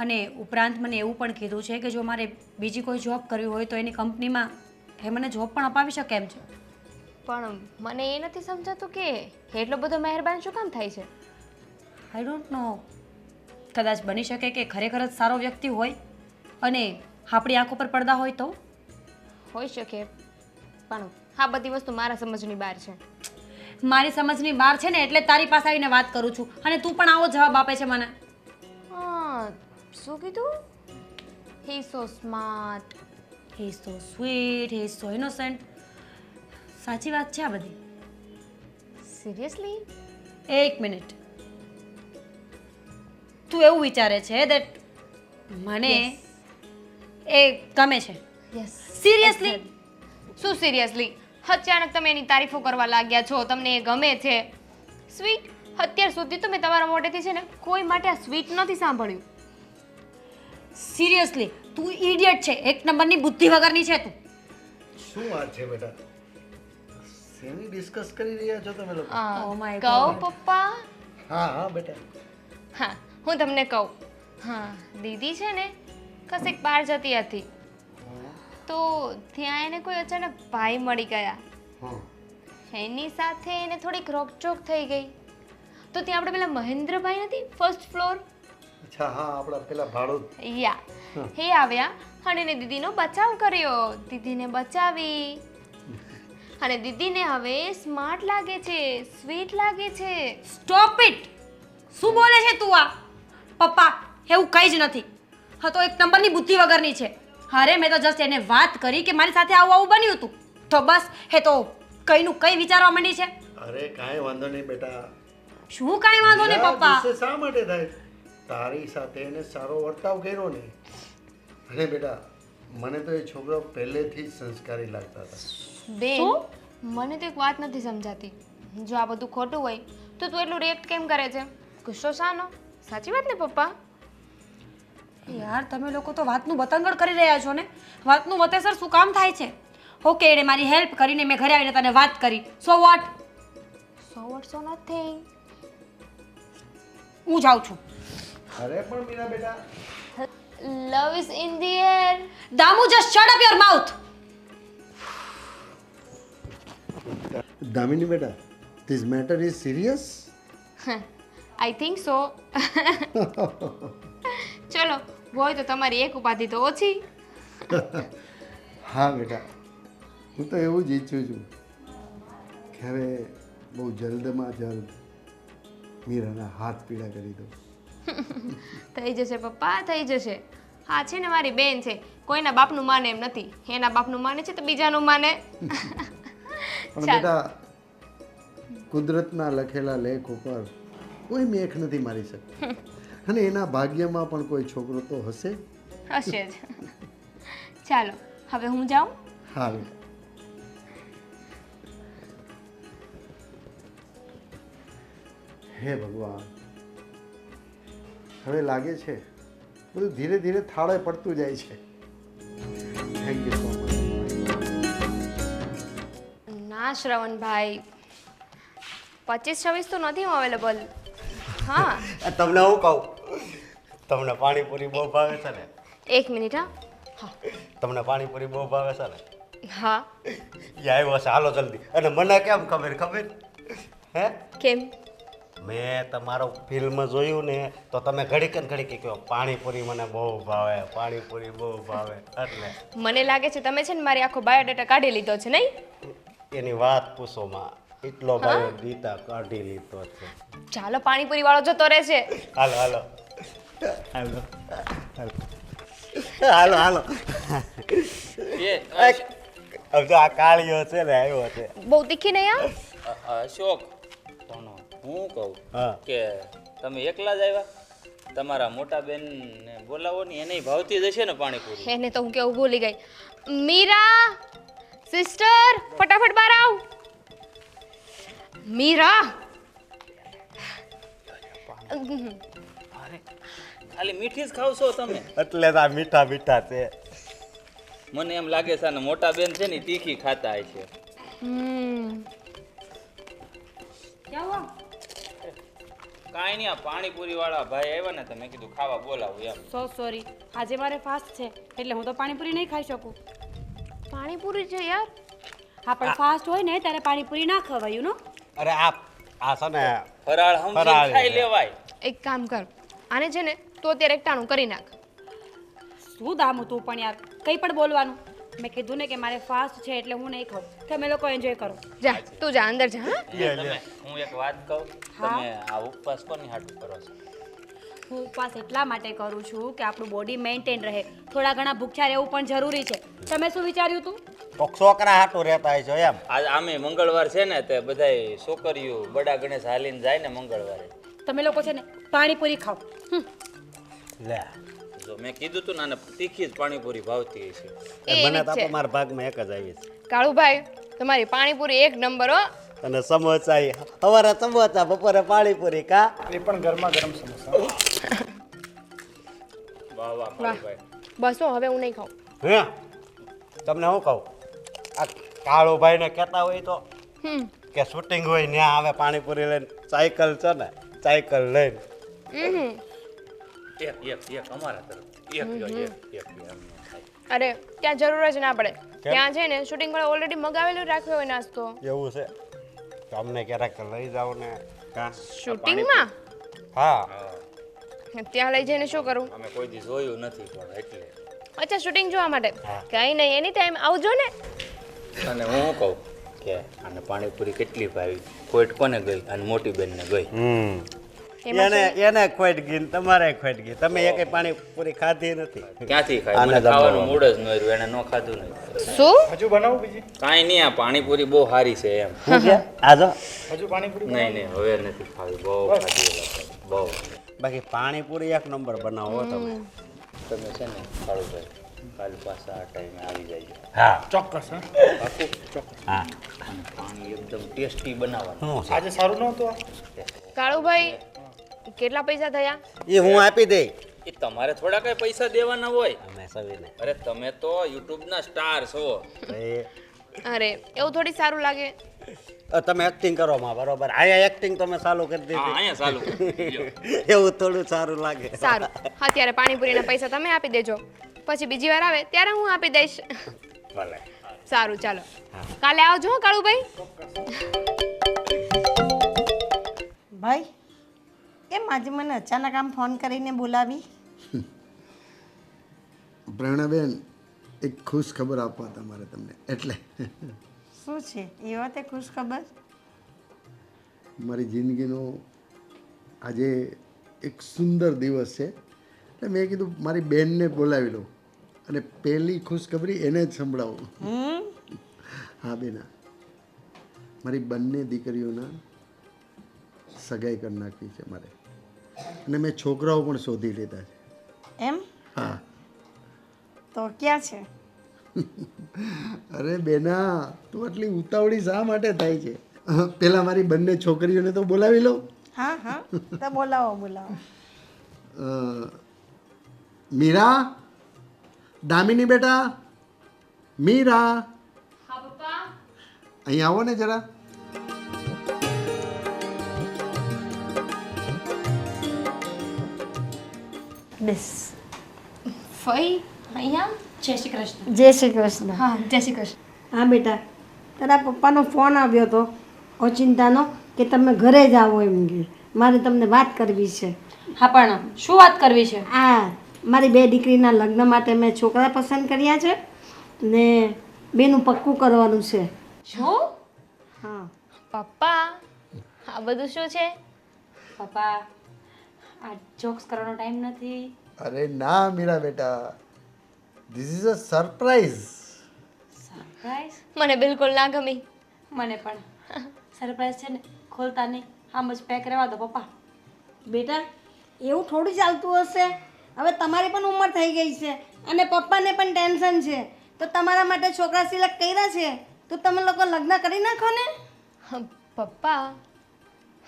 અને ઉપરાંત મને એવું પણ કીધું છે કે જો મારે બીજી કોઈ જોબ કરવી હોય તો એની કંપનીમાં એ મને જોબ પણ અપાવી શકે એમ છે. પણ મને એ નથી સમજાતું કે એટલો બધો મહેરબાન શું કામ થાય છે? I don't know. કદાચ બની શકે કે ખરેખર જ સારો વ્યક્તિ હોય અને આપણી આંખો પર પડદા હોય તો. હોઈ શકે, પણ આ બધી વસ્તુ મારા સમજની બહાર છે. મારી સમજની બહાર છે ને, એટલે તારી પાસે આવીને વાત કરું છું, અને તું પણ આવો જવાબ આપે છે મને. હા, શું કીધું? He so smart. He is so sweet, he is so innocent. સાચી વાત છે આ બધી. સિરિયસલી? એક મિનિટ. તું એવું વિચારે છે દેટ મને એ ગમે છે? યસ. સિરિયસલી? શું સિરિયસલી? અચાનક તમે એની તારીફો કરવા લાગ્યા છો, તમને એ ગમે છે? સ્વીટ? અત્યાર સુધી તો મેં તમારા મોઢેથી છે ને કોઈ માટે આ સ્વીટ નથી સાંભળ્યું. સિરિયસલી તું ઇડિયટ છે, એક નંબરની બુદ્ધિ વગરની છે તું. શું વાત છે બેટા? શેની ડિસ્કસ કરી રહ્યા છો તમે લોકો? Oh my કહું God. પપ્પા? હા હા બેટા. હા, હું તમને કહું. હા, દીદી છે ને કશેક બહાર જતી હતી, તો ત્યાં એને કોઈ અચાનક ભાઈ મળી ગયા. હા. એની સાથે એને થોડીક રોકચોક થઈ ગઈ. તો ત્યાં આપણે પેલા મહેન્દ્રભાઈ નથી, ફર્સ્ટ ફ્લોર? અચ્છા હા, આપણા પેલા ભાડું. યા, એ આવ્યા અને એને દીદીનો બચાવ કર્યો. દીદીને બચાવી, અને દીદીને હવે સ્માર્ટ લાગે છે, સ્વીટ લાગે છે. Stop it. શું બોલે છે તું આ? પપ્પા, એવું કંઈ જ નથી. હા, તો એક નંબરની બુદ્ધિ વગરની છે. અરે મેં તો જસ્ટ એને વાત કરી કે મારી સાથે આવું આવું બન્યું હતું, તો બસ એ તો કઈનું કઈ વિચારવા માંડી છે. અરે કાંઈ વાંધો નહીં બેટા. શું કાંઈ વાંધો નહીં યાર, પપ્પા. ગુસ્સે શા માટે થાય? તારી સાથે એને સારો વર્તાવ કર્યો ને. અને બેટા, મને તો એ છોકરો પહેલેથી જ સંસ્કારી લાગતા હતા. બેન, મને તો એક વાત નથી સમજાતી. જો આ બધું ખોટું હોય તો તું એટલું રિએક્ટ કેમ કરે છે? ગુસ્સો શાનો? સાચી વાત ને પપ્પા? યાર, તમે લોકો તો વાતનું બતંગડ કરી રહ્યા છો ને. વાતનું વતેસર શું કામ થાય છે? ઓકે, એણે મારી હેલ્પ કરીને મેં ઘરે આવીને તને વાત કરી, so what? So what, so nothing. હું જાઉં છું. અરે પણ મીરા બેટા, love is in the air. Damu, just shut up your mouth. Damini બેટા, this matter is serious. I think so. ચલો, હોય તો તમારી એક ઉપાધિ તો ઓછી. હા બેટા, હું તો એવું જ ઈચ્છું છું કે હવે બહુ જલ્દમાં જલ્દ મીરાના હાથ પીડા કરી દો. થઈ જશે પપ્પા, થઈ જશે. હા, છે ને મારી બેન છે, કોઈના બાપનું માને એમ નથી. એના બાપનું માને છે તો બીજાનું માને. પણ બેટા, કુદરતના લખેલા લેખ ઉપર કોઈ મેખ નથી મારી શકતું, અને એના ભાગ્યમાં પણ કોઈ છોકરો તો હશે. હશે જ. ચાલો, હવે હું જાઉં. હા બેટા. હે ભગવાન, હવે લાગે છે બધું ધીરે ધીરે થાળે પડતું જાય છે. Thank you so much. ના શ્રવણભાઈ, 25-26 તો નથી અવેલેબલ. હા, તમને હું કહું, તમને પાણીપુરી બહુ ભાવે છે ને? એક મિનિટ. હા, તમને પાણીપુરી બહુ ભાવે છે ને? હા. એ આવ્યો છે, હાલો જલ્દી. અને મને કેમ ખબર હે? કેમ? મેં તમારો ફિલ્મ જોયું ને, તો તમે ઘડીક ને ઘડીક કહો પાણીપુરી મને બહુ ભાવે, પાણીપુરી બહુ ભાવે. એટલે મને લાગે છે તમે છે ને મારી આખો બાયોડેટા કાઢી લીધો છે, નહીં? એની વાત પૂછો માં એટલો ભાઈ દીતા કાઢી લીધો છે. ચાલો પાણીપુરી વાળો જતો રહેશે. હાલો હાલો હાલો હાલો હાલો હવે તો આ કાળિયો છે ને આવ્યો છે. બહુ તીખી નહીં અશોક પણ હું કહું હા કે તમે એકલા જ આવ્યા તમારા મોટા બેનને બોલાવો ને એને ભાવતી જ હશે ને પાણીપુરી. એને તો હું કેવું ભૂલી ગઈ. મીરા સિસ્ટર ફટાફટ બહાર આવ. મીરા ખાલી મીઠી જ ખાવ છો તમે. એટલે તો આ મીઠા મીઠા છે. મને એમ લાગે છે ને મોટા બેન છે ને તીખી ખાતા હશે. કાંઈ નહીં, આ પાણીપુરી વાળા ભાઈ આવ્યા ને તો મેં કીધું ખાવા બોલાવું એમ. સો સોરી, આજે મારે ફાસ્ટ છે એટલે હું તો પાણીપુરી નહીં ખાઈ શકું. પાણીપુરી છે યાર. હા પણ ફાસ્ટ હોય ને ત્યારે પાણીપુરી ના ખવાય નો. અરે આ છે ને ફરાળ સમજીને ખાઈ લેવાય. એક કામ કર, આને છે ને તો અત્યારે એકટાણું કરી નાખ. શું દામું તું પણ યાર, કંઈ પણ બોલવાનું. મેં કીધું ને કે મારે ફાસ્ટ છે એટલે હું નહીં ખાઉં. તમે લોકો એન્જોય કરો. જા તું જા અંદર જા. હા તમે હું એક વાત કહું, તમે આ ઉપવાસ કોની હાટું કરો છો? હું ઉપવાસ એટલા માટે કરું છું કે આપણું બોડી મેન્ટેન રહે. થોડા ઘણા ભૂખ્યા રહેવું પણ જરૂરી છે. તમે શું વિચાર્યું તું? તો છોકરા હાટું રહેતા છો એમ. આજ આમે મંગળવાર છે ને તે બધાય છોકરીઓ બડા ગણેશ હાલીને જાય ને મંગળવારે. તમે લોકો છે ને પાણીપુરી ખાઓ. લે જો મેં કીધું તું ને આને તીખી જ પાણીપુરી ભાવતી હશે. મને તો આપો, મારા ભાગમાં એક જ આવી છે. કાળુભાઈ તમારી પાણીપુરી એક નંબર હો. અને સમોસા સવારે સમોસા બપોરે પાણીપુરી કા વાહ વાહ કાળુભાઈ. બસ હો, હવે હું નહીં ખાઉં. હે તમને હું કહું, આ કાળુભાઈ ને કહેતા હોય તો કે શૂટિંગ હોય ત્યાં આવે પાણીપુરી લઈને, સાયકલ છે ને સાયકલ લઈને. એક અમારા તરફ એક લ્યો, એક એમ ન થાય. અરે ત્યાં જરૂર જ ના પડે. ત્યાં છે ને શૂટિંગ પર ઓલરેડી મગાવેલું રાખ્યો હોય નાસ્તો. એવું છે તો અમને ક્યારેક લઈ જાવ ને કા. શૂટિંગમાં હા ત્યાં લઈ જઈને શું કરું? અમે કોઈ દી જોયું નથી પણ એટલે. અચ્છા શૂટિંગ જોવા માટે? કઈ નહીં, એની ટાઈમ આવજો ને. અને હું શું કહું કે આને પાણીપુરી કેટલી ભાવી, કોઈટ કોને ગઈ અને મોટી બેનને ગઈ. એને ખોટ ગઈ ને તમારે ખોટ ગઈ. તમે એકે પાણીપુરી ખાધી નથી. ક્યાંથી ખાય? મને ખાવાનું મૂડ જ ન રહ્યું, એને ન ખાધું નહીં. શું કાંઈ નહીં, આ પાણીપુરી બહુ સારી છે એમ. આજો નહીં નહીં હવે નથી ખાવી, બહુ ખાધી બહુ. બાકી પાણીપુરી એક નંબર બનાવો તમે. તમે છે ને કાળુભાઈ કાલ પાછા આ ટાઈમે આવી જાય. હા ચોક્કસ. હા અને પાણી એકદમ ટેસ્ટી બનાવવાનું. શું છે? આજે સારું નહોતું આ? કાળુભાઈ કેટલા પૈસા થયા? એ હું આપી દઈ. એ તમારે થોડા કઈ પૈસા દેવાના હોય? અમે સવીને અરે તમે તો યુટ્યુબના સ્ટાર છો. અરે એવું થોડી સારું લાગે. તમે એક્ટિંગ કરો માં બરોબર. આયા એક્ટિંગ તમે ચાલુ કરી હા દીધી. અહીંયા ચાલુ. એવું થોડું સારું લાગે. સારું, અત્યારે પાણીપુરીના પૈસા તમે આપી દેજો, પછી બીજી વાર આવે ત્યારે હું આપી દઈશ. ભલે. સારું ચાલો, કાલે આવજો હો કાળુભાઈ. ભાઈ કેમ આજે મને અચાનક આમ ફોન કરીને બોલાવી? પ્રેરણાબેન, એક ખુશ ખબર આપવા તમારે તમને એટલે. શું છે એ વાતે ખુશ ખબર? મારી જિંદગીનો આજે એક સુંદર દિવસ છે એટલે મેં કીધું મારી બેનને બોલાવી લઉં અને પહેલી ખુશખબરી એને જ સંભળાવું. હા બેના, મારી બંને દીકરીઓના સગાઈ કરી નાખી છે મારે, અને મેં છોકરાઓ પણ શોધી લીધા છે. એમ? હા. તો ક્યાં છે? અરે બેના, તું આટલી ઉતાવળી શા માટે થાય છે? પહેલાં મારી બંને છોકરીઓને તો બોલાવી લઉં. હા હા તો બોલાવો બોલાવો. મીરા, દામિની બેટા, મીરા, અહીં આવો ને જરા. બેસ. ફઈ અહીંયા? જય શ્રી કૃષ્ણ. જય શ્રી કૃષ્ણ. હા જય શ્રી કૃષ્ણ. હા બેટા, તારા પપ્પાનો ફોન આવ્યો હતો ઓચિંતાનો કે તમે ઘરે જ આવો એમ કે મારે તમને વાત કરવી છે. હા પણ શું વાત કરવી છે? આ મારી બે દીકરીના લગ્ન માટે મેં છોકરા પસંદ કર્યા છે ને બેનું પક્કું કરવાનું છે. શું? હા પપ્પા આ બધું શું છે? પપ્પા આ જોક્સ કરવાનો ટાઈમ નથી. અરે ના મીરા બેટા, this is a surprise. Surprise? મને બિલકુલ ના ગમી. મને પણ સરપ્રાઈઝ છે ને ખોલતા નહીં, આમ જ પેક રહેવા દો પપ્પા. બેટા એવું થોડું ચાલતું હશે. હવે તમારી પણ ઉંમર થઈ ગઈ છે અને પપ્પાને પણ ટેન્શન છે, તો તમારા માટે છોકરા સિલેક્ટ કર્યા છે તો તમે લોકો લગ્ન કરી નાખો ને. પપ્પા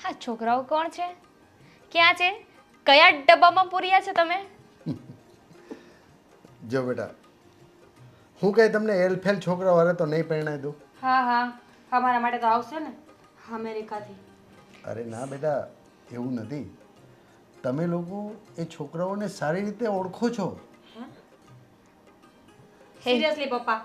હા છોકરાઓ કોણ છે? ક્યાં છે? કયા ડબ્બામાં પૂર્યા છે તમે? જો બેટા, હું કઈ તમને એલફેલ છોકરા વાળે તો નહીં પરણાવી દઉં. હા હા અમારા માટે તો આવશે ને અમેરિકાથી. અરે ના બેટા, એવું નથી. તમે લોકો એ છોકરાઓને સારી રીતે ઓળખો છો. સિરિયસલી પપ્પા,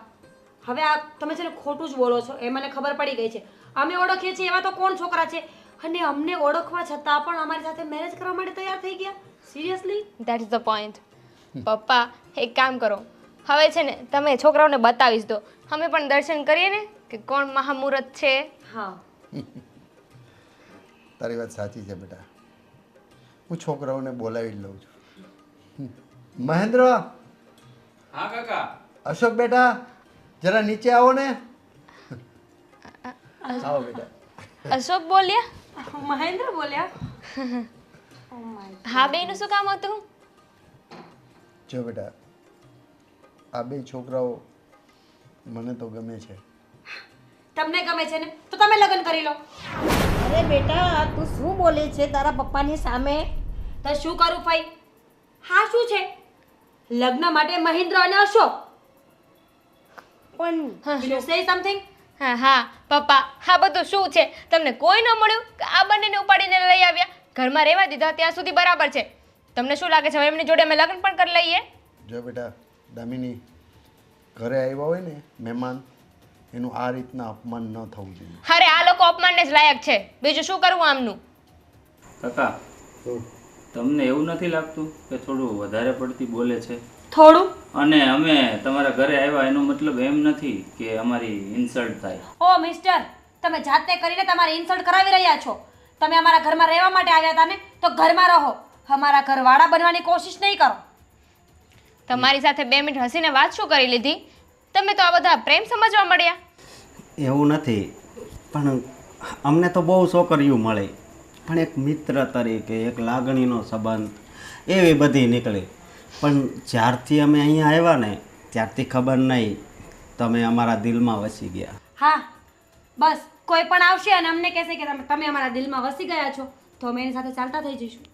હવે આ તમે છે ને ખોટું જ બોલો છો એ મને ખબર પડી ગઈ છે. અમે ઓળખીએ છીએ એવા તો કોણ છોકરા છે, અને અમને ઓળખવા છતાં પણ અમારી સાથે મેરેજ કરવા માટે તૈયાર થઈ ગયા. Seriously? That is the point. પપ્પા એક કામ કરો, હવે છે ને તમે છોકરાઓને બતાવીશ દો, અમે પણ દર્શન કરીએ ને કે કોણ મહામુહૂર્ત છે. હા તારી વાત સાચી છે બેટા, હું છોકરાઓને બોલાવી જ લઉં છું. મહેન્દ્ર, હા કાકા. અશોક બેટા, જરા નીચે આવો ને. આવો બેટા. અશોક બોલ્યા? મહેન્દ્ર બોલ્યા. હા બેનું શું કામ હતું? જો બેટા, આ બે છોકરાઓ મને તો ગમે છે. તમને ગમે છે ને તો તમે લગ્ન કરી લો. અરે બેટા તું શું બોલે છે તારા પપ્પાની સામે? તો શું કરું ફઈ? હા શું છે? લગ્ન માટે મહેન્દ્ર અને અશોક. પણ Will you say something? હા હા પપ્પા હા બધું શું છે? તમને કોઈ ન મળ્યું કે આ બંનેને ઉપાડીને લઈ આવ્યા? ઘરમાં રહેવા દીધા ત્યાં સુધી બરાબર છે. તમને શું લાગે છે હવે એમની જોડે અમે લગ્ન પણ કરી લઈએ? જો બેટા દામિની, ઘરે આવ્યા હોય ને મહેમાન, એનું આ રીતના અપમાન ન થવું જોઈએ. અરે આ લોકો અપમાનને જ લાયક છે, બીજું શું કરવું આમનું? કાકા, તમને એવું નથી લાગતું કે થોડું વધારે પડતી બોલે છે? થોડું? અને અમે તમારા ઘરે આવ્યા એનો મતલબ એમ નથી કે અમારી ઇન્સલ્ટ થાય. ઓ મિસ્ટર, તમે જાતે કરીને તમારી ઇન્સલ્ટ કરાવી રહ્યા છો. તમે અમારા ઘરમાં રહેવા માટે આવ્યા હતા ને તો ઘરમાં રહો, અમારા ઘરવાળા બનવાની કોશિશ નહીં કરો. તમારી સાથે 2 મિનિટ હસીને વાત શું કરી લીધી? તમે તો આ બધા પ્રેમ સમજવા મળ્યા. એવું નથી, પણ અમને તો બહુ છોકરીઓ મળે, પણ એક મિત્ર તરીકે એક લાગણીનો સંબંધ એવી બધી નીકળી. પણ જ્યારથી અમે અહીંયા આવ્યા ને ત્યારથી ખબર નહીં તમે અમારા દિલમાં વસી ગયા. હા બસ, કોઈ પણ આવશે અને અમને કહેશે કે તમે અમારા દિલમાં વસી ગયા છો તો અમે એની સાથે ચાલતા થઈ જઈશું.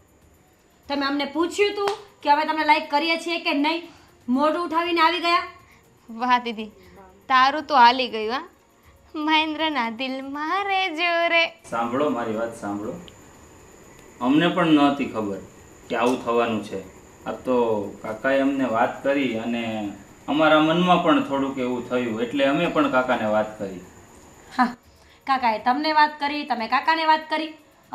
તમે અમને પૂછ્યું હતું કે અમે તમને લાઈક કરીએ છીએ કે નહીં, મોઢું ઉઠાવીને આવી ગયા. વાહ દીદી, તારું તો હાલી ગયું હા. મહેન્દ્રના દિલમાં રહેજો રે. સાંભળો મારી વાત સાંભળો. અમને પણ નહોતી ખબર કે આવું થવાનું છે. આ તો કાકાએ અમને વાત કરી અને અમારા મનમાં પણ થોડુંક એવું થયું એટલે અમે પણ કાકાને વાત કરી. હા, કાકાએ તમને વાત કરી, તમે કાકાને વાત કરી,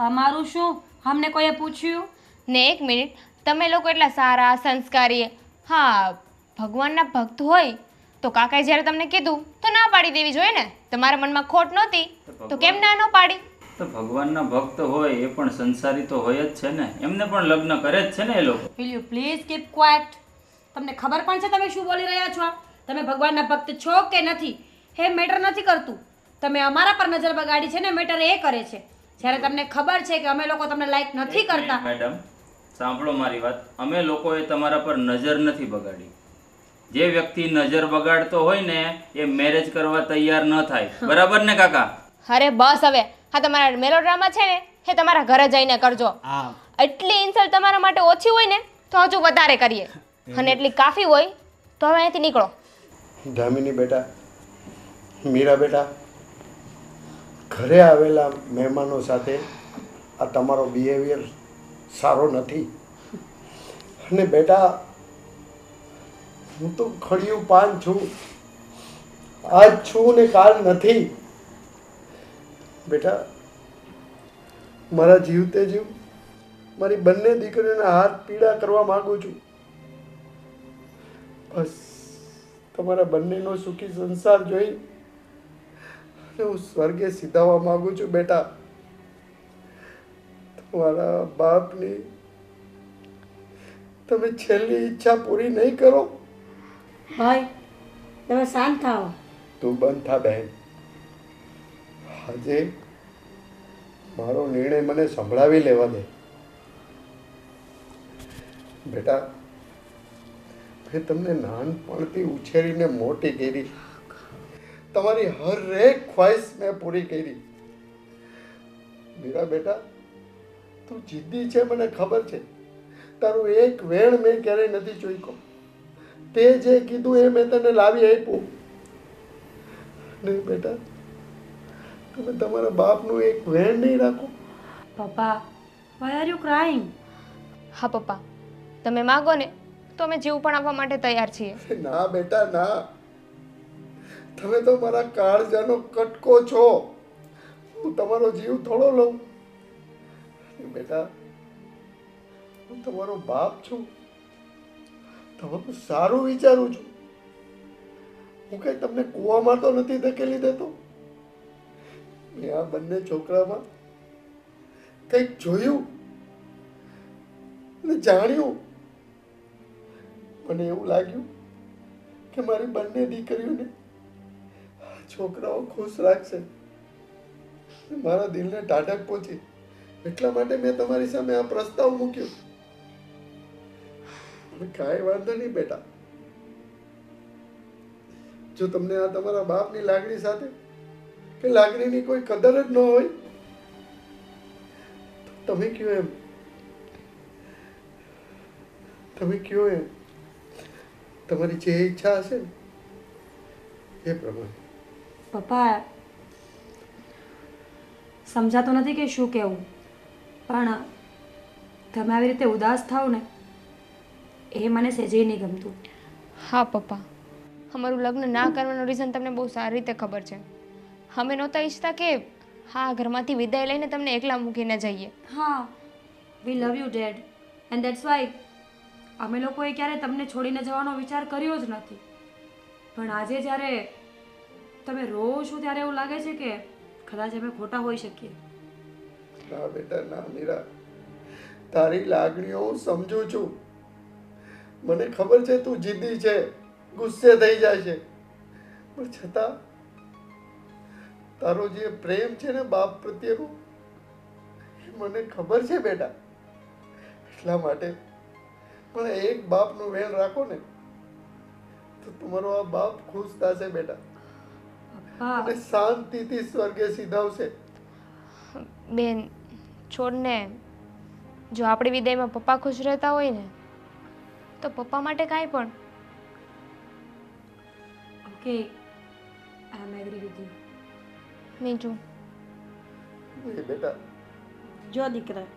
અમારું શું? અમને કોઈએ પૂછ્યું? ને 1 મિનિટ, તમે લોકો એટલા સારા સંસ્કારી, હા ભગવાનના ભક્ત હોય તો કાકાએ જ્યારે તમને કીધું તો ના પાડી દેવી જોઈએ ને. તમારા મનમાં ખોટ નહોતી તો કેમ ના ન પાડી? તો ભગવાનના ભક્ત હોય એ પણ સંસારી તો હોય જ છે ને, એમને પણ લગ્ન કરે જ છે ને એ લોકો. Will you please keep quite? તમને ખબર પણ છે તમે શું બોલી રહ્યા છો? તમે ભગવાનના ભક્ત છો કે નથી એ મેટર નથી કરતું. તમે અમારા પર નજર બગાડી છે ને, મેટર એ કરે છે. જ્યારે તમને ખબર છે કે અમે લોકો તમને લાઈક નથી કરતા. મેડમ સાંભળો મારી વાત, અમે લોકોએ તમારા પર નજર નથી બગાડી. જે વ્યક્તિ નજર બગાડતો હોય ને એ મેરેજ કરવા તૈયાર ન થાય, બરાબર ને કાકા? અરે બસ હવે, હા તમારા મેલોડ્રામા છે ને એ તમારા ઘરે જઈને કરજો. એટલી ઇન્સલ્ટ તમારા માટે ઓછી હોય ને તો હજુ વધારે કરીએ, અને એટલી કાફી હોય તો હવે અહીંથી નીકળો. દામિની બેટા, મીરા બેટા, ઘરે આવેલા મહેમાનો સાથે આ તમારો બિહેવિયર સારો નથી. અને બેટા હું તો ખડિયું પાન છું, આજ છું ને કાલ નથી. બેટા મારા જીવતે જીવ મારી બંને દીકરીઓના હાથ પીડા કરવા માંગુ છું. બસ તમારા બંનેનો સુખી સંસાર જોઈ અને હું સ્વર્ગે સીધાવા માંગુ છું બેટા. તમારા બાપની તમે છેલ્લી ઈચ્છા પૂરી નહીં કરો? ભાઈ તમે શાંત થાઓ. તું બંધ થા બહેન. આજે મારો નિર્ણય મને સંભળાવી લેવા દે. બેટા, મેં તમને નાનપણથી ઉછેરીને મોટી કરી. તમારી હરેક ખ્વાહિશ મેં પૂરી કરી. મીરા બેટા, તું જિદ્દી છે મને ખબર છે. તારું એક વેણ મેં ક્યારેય નથી ચોખ્યો. તે જે કીધું એ મેં તને લાવી આપ્યું. નહીં બેટા, તમે તમારા બાપનું એક વેણ નહીં રાખો. પપ્પા, વાય આર યુ ક્રાઇંગ? હા પપ્પા, તમે માગો ને તો અમે જીવ પણ આપવા માટે તૈયાર છીએ. ના બેટા ના, તમે તો મારા કાળજાનો કટકો છો. હું તમારો જીવ થોડો લઉં. બેટા, હું તમારો બાપ છું. તમારું સારું વિચારું છું. હું કઈ તમને કૂવામાં તો નથી ધકેલી દેતો. મેં આ બંને છોકરામાં કંઈક જોયું અને જાણ્યું. મને એવું લાગ્યું કે મારી બંને દીકરીઓને આ છોકરાઓ ખુશ રાખશે. મારા દિલને ટાઢક પહોંચી. એટલા માટે મેં તમારી સામે આ પ્રસ્તાવ મૂક્યો. કાંઈ વાંધો નહીં બેટા. જો તમને આ તમારા બાપની લાગણી સાથે કે લાગણીની કોઈ કદર જ ન હોય તો તમે કયો એમ. તમે કયો એમ. તમારી જે ઈચ્છા હશે ને એ પ્રમાણે. પપ્પા, સમજાતું નથી કે શું કહેવું, પણ તમે આવી રીતે ઉદાસ થાવ ને એ મને સહેજે નહીં ગમતું. હા પપ્પા, અમારું લગ્ન ના કરવાનું રીઝન તમને બહુ સારી રીતે ખબર છે. અમે નહોતા ઈચ્છતા કે હા ઘરમાંથી વિદાય લઈને તમને એકલા મૂકીને જઈએ. હા, we love you dad and that's why અમે લોકોએ ક્યારે તમને છોડીને જવાનો વિચાર કર્યો જ નથી. પણ આજે જ્યારે તમે રો છો ત્યારે એવું લાગે છે કે કદાચ અમે ખોટા હોઈ શકીએ. ના બેટા ના મીરા, તારી લાગણીઓ હું સમજુ છું. મને ખબર છે તું જિદ્દી છે, ગુસ્સે થઈ જાય છે, પણ છતાં તારો જે પ્રેમ છે ને બાપ પ્રત્યેનો એ મને ખબર છે બેટા. એટલા માટે પણ એક બાપનું વેણ રાખો ને તો તમારો આ બાપ ખુશ થશે બેટા અને શાંતિથી સ્વર્ગે સીધાવશે. બેન છોડને, જો આપણી વિદાયમાં પપ્પા ખુશ રહેતા હોય ને તો પપ્પા માટે કાંઈ પણ. Okay, I am agree with you. મીઠું એ બેટા, જો દીકરા,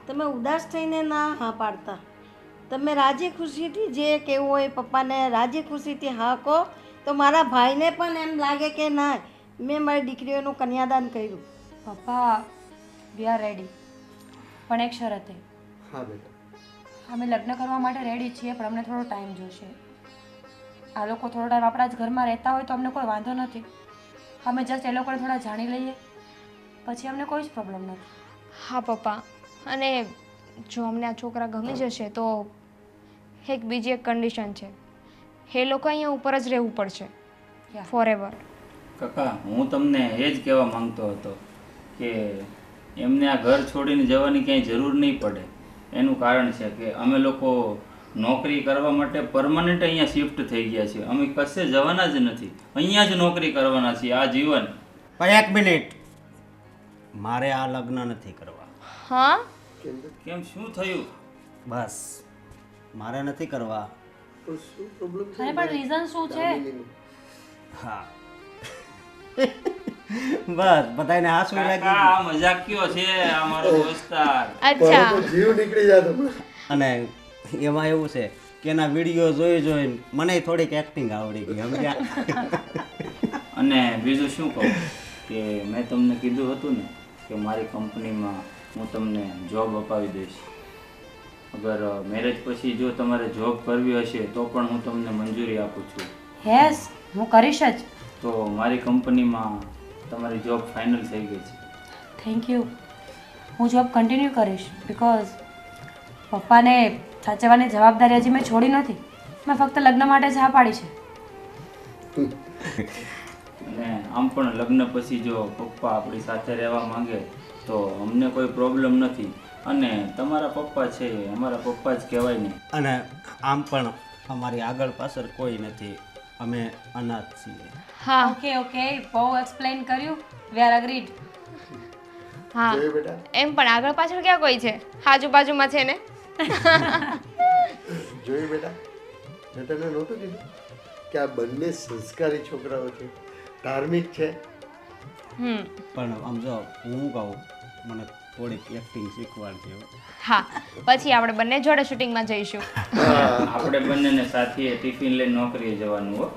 તમે ઉદાસ થઈને ના હા પાડતા. તમે રાજી ખુશીથી જે કહેવું હોય પપ્પાને રાજી ખુશીથી હા કહો તો મારા ભાઈને પણ એમ લાગે કે ના, મેં મારી દીકરીઓનું કન્યાદાન કર્યું. પપ્પા, વી આર રેડી, પણ એક શરતે. હા બેટા. અમે લગ્ન કરવા માટે રેડી છીએ, પણ અમને થોડો ટાઈમ જોશે. આ લોકો થોડો ટાઈમ આપણા જ ઘરમાં રહેતા હોય તો અમને કોઈ વાંધો નથી. અમે જસ્ટ એ લોકોને થોડા જાણી લઈએ પછી અમને કોઈ જ પ્રોબ્લેમ નથી. હા પપ્પા, અને જો અમને આ છોકરા ગમી જશે તો એક બીજી એક કન્ડિશન છે, એ લોકો અહીંયા ઉપર જ રહેવું પડશે ફોર એવર. કાકા, હું તમને એ જ કહેવા માંગતો હતો કે એમને આ ઘર છોડીને જવાની ક્યાંય જરૂર નહીં પડે. એનું કારણ છે કે અમે લોકો નોકરી કરવા માટે પરમનન્ટ અહીંયા શિફ્ટ થઈ ગયા છીએ. અમે કશે જવાના જ નથી, અહીંયા જ નોકરી કરવાના છીએ આ જીવન. પણ એક મિનિટ, મારે આ લગ્ન નથી કરવા. હા કેમ, શું થયું? બસ મારે નથી કરવા. તો શું પ્રોબ્લેમ છે? અરે પણ રીઝન શું છે? હા બસ બધાને હાસુ લાગી કાકા, ગયું. આ મજાક કયો છે આ મારો દોસ્તાર? અચ્છા, મારો તો જીવ નીકળી જાય તમને. અને એમાં એવું છે કે એના વિડીયો જોઈને મને થોડીક એક્ટિંગ આવડી ગઈ સમજ્યા. અને બીજું શું કહું કે મેં તમને કીધું હતું ને કે મારી કંપનીમાં હું તમને જોબ અપાવી દઈશ. અગર મેરેજ પછી જો તમારે જોબ કરવી હશે તો પણ હું તમને મંજૂરી આપું છું. યસ, હું કરીશ જ. તો મારી કંપનીમાં તમારી જોબ ફાઇનલ થઈ ગઈ છે. Thank you. હું જોબ કન્ટિન્યુ કરીશ બિકોઝ પપ્પાને સાચવવાની જવાબદારી હજી મેં છોડી નથી. મેં ફક્ત લગ્ન માટે જ હા પાડી છે. અને આમ પણ લગ્ન પછી જો પપ્પા આપણી સાથે રહેવા માંગે તો અમને કોઈ પ્રોબ્લેમ નથી. અને તમારા પપ્પા છે એ અમારા પપ્પા જ કહેવાય ને. અને આમ પણ અમારી આગળ પાછળ કોઈ નથી, અમે અનાથ છીએ. હા ઓકે બહુ એક્સપ્લેન કર્યું. We are agreed. હા જોયું બેટા? એમ પણ આગળ પાછળ ક્યાં કોઈ છે, આજુબાજુમાં છે ને. જોયું બેટા, મેં તને નહોતું કીધું કે આ બંને સંસ્કારી છોકરાઓ છે, ધાર્મિક છે. પણ આમ જો હું કહું, મને થોડીક એક્ટિંગ શીખવાડજો. હા પછી આપણે બંને જોડે શૂટિંગમાં જઈશું. આપણે બંનેને સાથે ટિફિન લઈને નોકરીએ જવાનું હો.